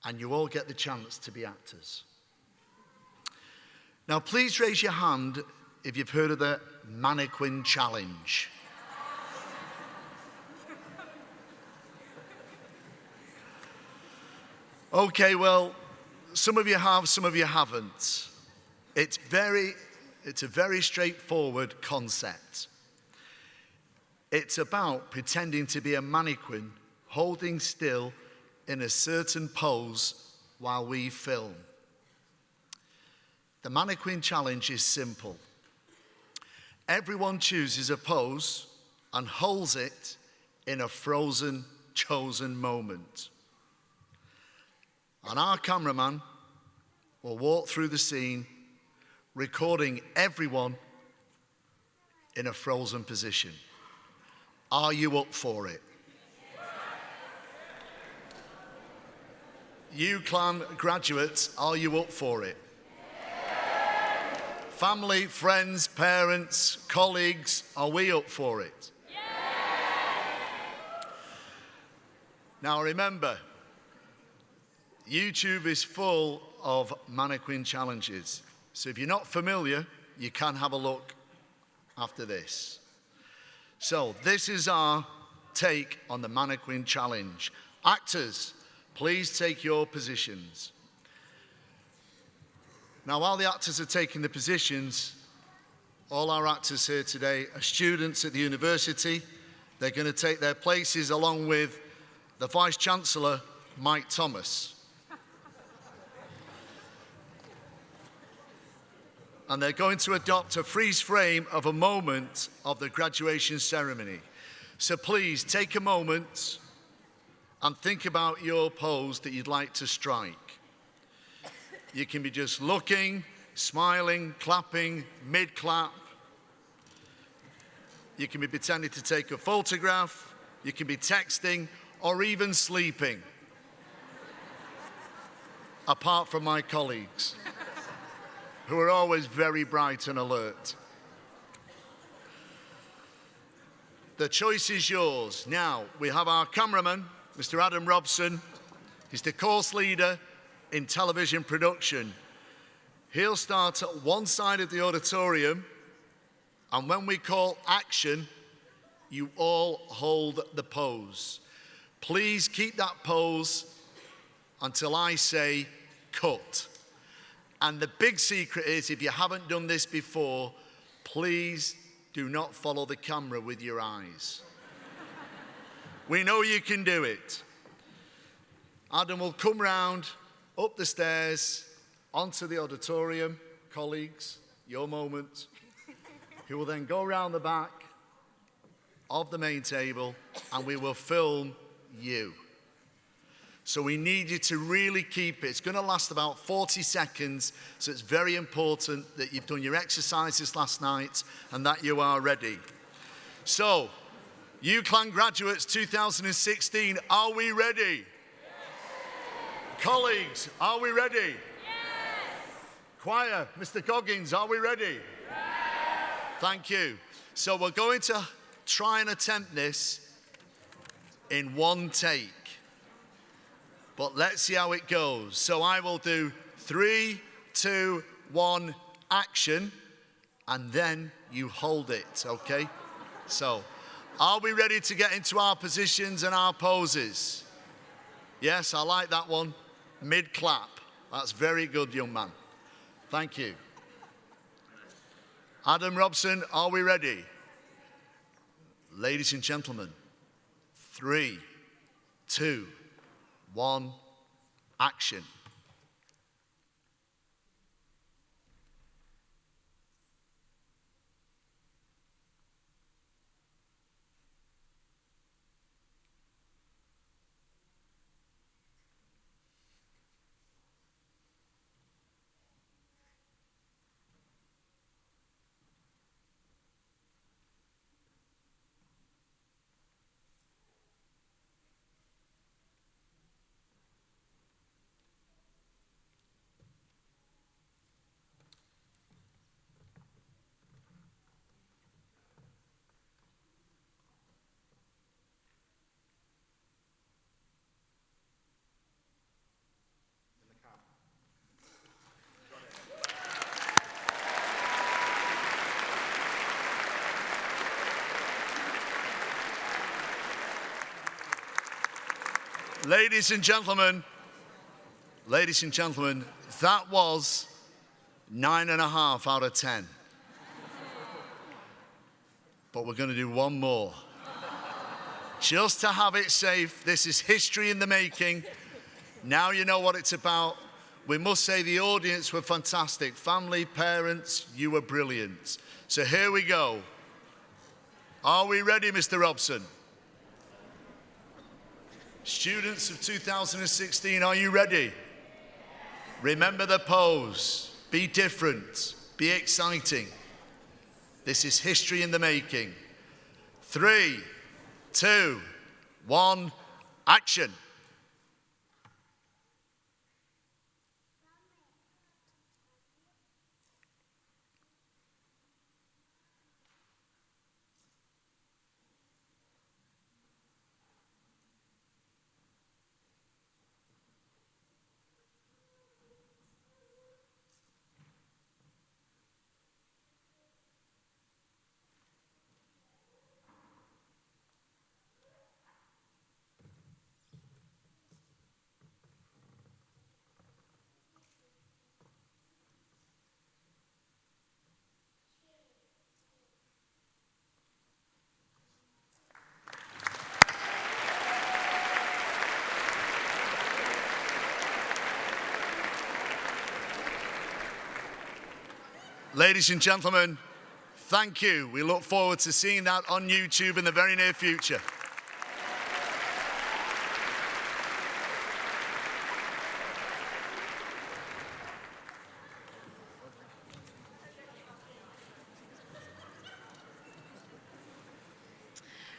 And you all get the chance to be actors. Now, please raise your hand if you've heard of the Mannequin Challenge. Okay, well, some of you have, some of you haven't. It's a very straightforward concept. It's about pretending to be a mannequin, holding still in a certain pose while we film. The Mannequin Challenge is simple. Everyone chooses a pose and holds it in a frozen, chosen moment. And our cameraman will walk through the scene, recording everyone in a frozen position. Are you up for it? UCLan graduates, are you up for it? Family, friends, parents, colleagues, are we up for it? Now remember, YouTube is full of mannequin challenges. So if you're not familiar, you can have a look after this. So this is our take on the Mannequin Challenge. Actors, please take your positions. Now, while the actors are taking the positions, all our actors here today are students at the university. They're going to take their places along with the Vice-Chancellor, Mike Thomas. And they're going to adopt a freeze frame of a moment of the graduation ceremony. So please take a moment and think about your pose that you'd like to strike. You can be just looking, smiling, clapping, mid-clap. You can be pretending to take a photograph. You can be texting or even sleeping. Apart from my colleagues, who are always very bright and alert. The choice is yours. Now, we have our cameraman, Mr. Adam Robson. He's the course leader in television production. He'll start at one side of the auditorium, and when we call action, you all hold the pose. Please keep that pose until I say cut. And the big secret is, if you haven't done this before, please do not follow the camera with your eyes. We know you can do it. Adam will come round, up the stairs, onto the auditorium. Colleagues, your moment. He will then go round the back of the main table, and we will film you. So we need you to really keep it. It's going to last about 40 seconds, so it's very important that you've done your exercises last night and that you are ready. So, UCLan graduates 2016, are we ready? Yes. Colleagues, are we ready? Yes. Choir, Mr. Goggins, are we ready? Yes. Thank you. So we're going to try and attempt this in one take. But let's see how it goes. So I will do 3, 2, 1, action, and then you hold it, okay? So, are we ready to get into our positions and our poses? Yes, I like that one. Mid-clap. That's very good, young man. Thank you. Adam Robson, are we ready? Ladies and gentlemen, 3, 2, 1, action. Ladies and gentlemen, that was 9.5 out of 10. But we're going to do one more. Just to have it safe, this is history in the making. Now you know what it's about. We must say the audience were fantastic. Family, parents, you were brilliant. So here we go. Are we ready, Mr. Robson? Students of 2016, are you ready? Remember the pose. Be different. Be exciting. This is history in the making. 3, 2, 1, action. Ladies and gentlemen, thank you. We look forward to seeing that on YouTube in the very near future.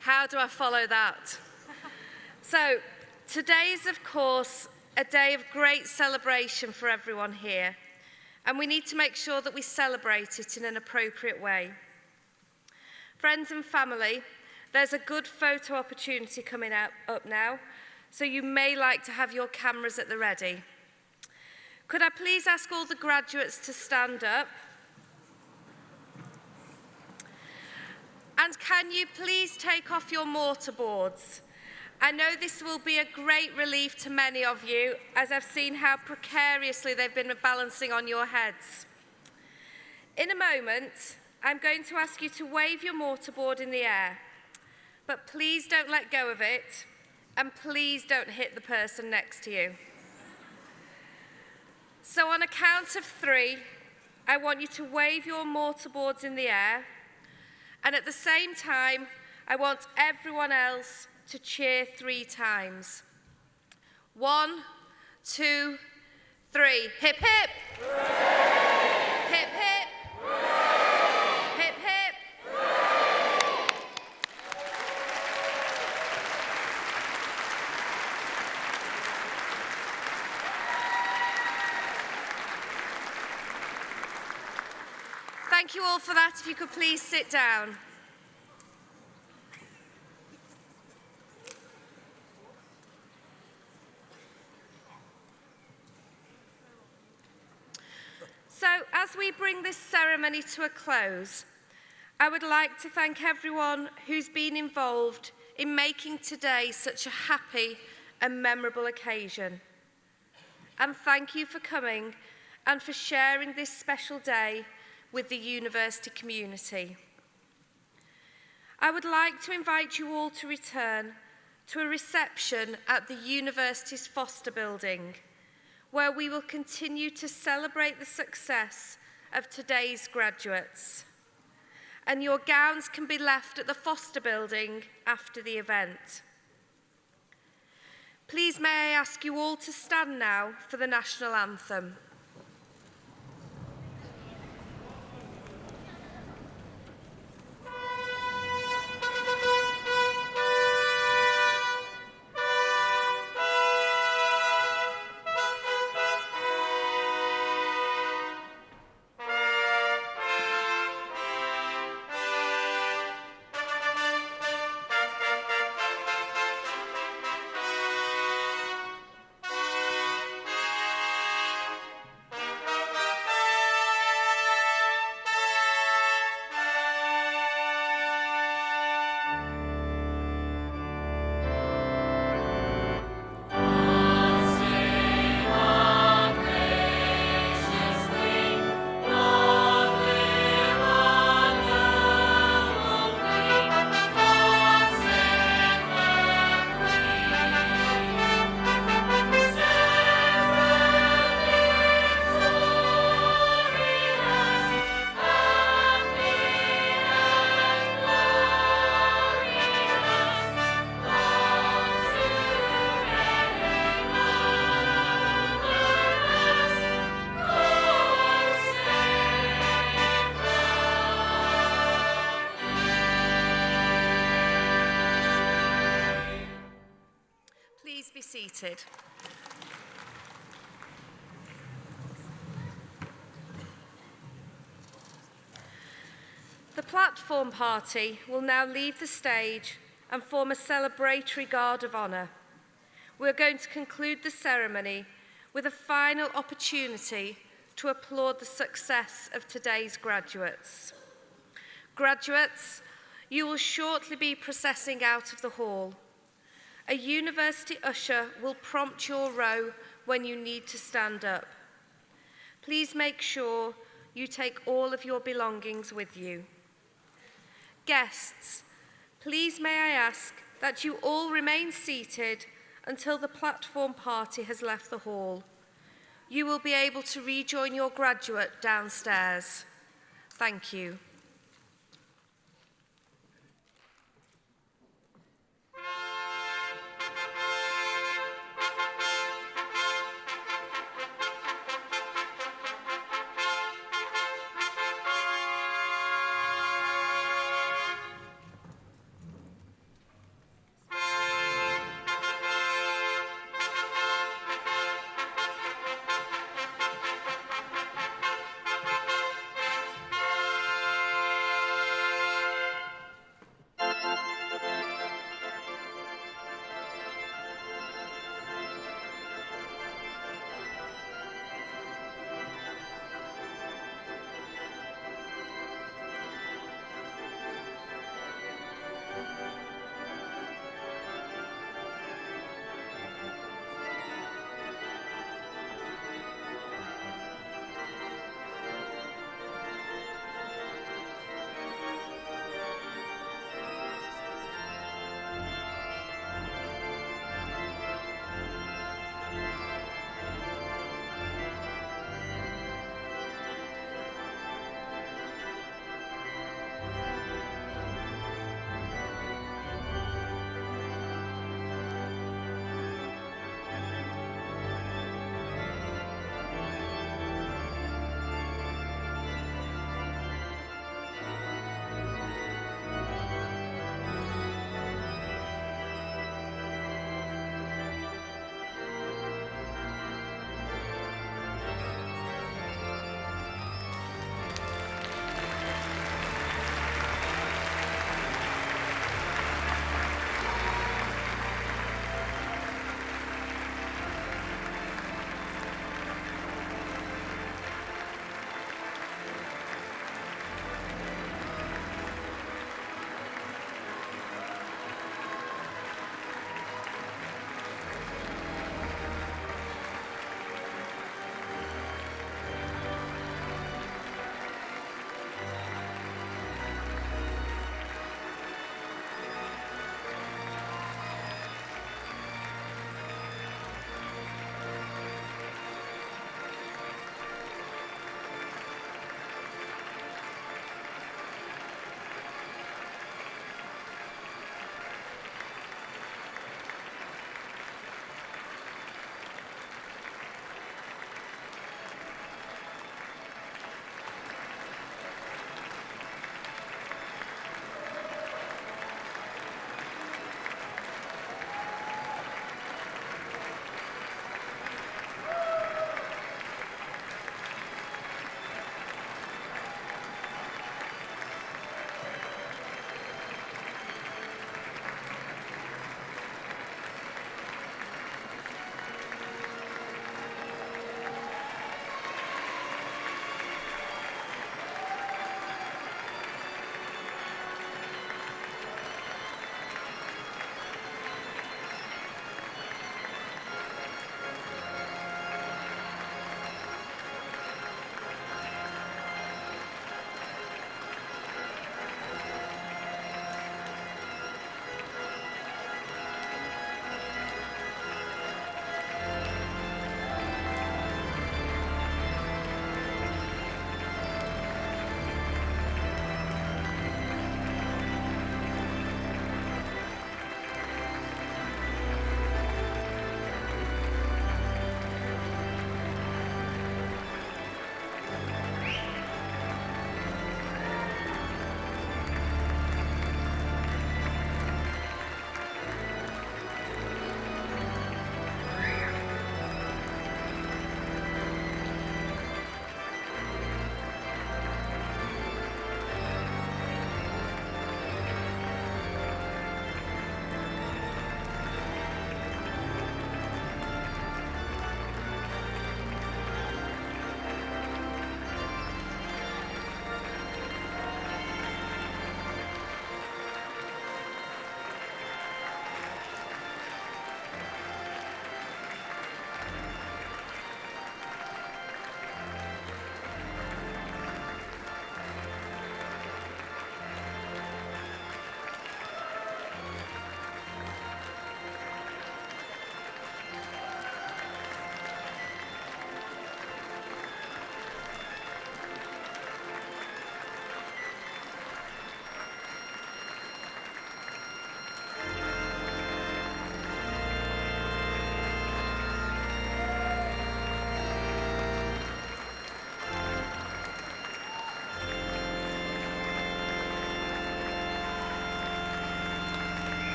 How do I follow that? So, today is, of course, a day of great celebration for everyone here. And we need to make sure that we celebrate it in an appropriate way. Friends and family, there's a good photo opportunity coming up now, so you may like to have your cameras at the ready. Could I please ask all the graduates to stand up? And can you please take off your mortarboards? I know this will be a great relief to many of you, as I've seen how precariously they've been balancing on your heads. In a moment, I'm going to ask you to wave your mortarboard in the air, but please don't let go of it, and please don't hit the person next to you. So on a count of 3, I want you to wave your mortarboards in the air, and at the same time, I want everyone else to cheer 3 times. 1, 2, 3. Hip, hip. Hooray! Hip, hip. Hooray! Hip, hip. Hooray! Thank you all for that. If you could please sit down. So, as we bring this ceremony to a close, I would like to thank everyone who's been involved in making today such a happy and memorable occasion. And thank you for coming and for sharing this special day with the university community. I would like to invite you all to return to a reception at the university's Foster building, where we will continue to celebrate the success of today's graduates. And your gowns can be left at the Foster building after the event. Please may I ask you all to stand now for the national anthem. Please be seated. The platform party will now leave the stage and form a celebratory guard of honour. We're going to conclude the ceremony with a final opportunity to applaud the success of today's graduates. Graduates, you will shortly be processing out of the hall. A university usher will prompt your row when you need to stand up. Please make sure you take all of your belongings with you. Guests, please may I ask that you all remain seated until the platform party has left the hall. You will be able to rejoin your graduate downstairs. Thank you.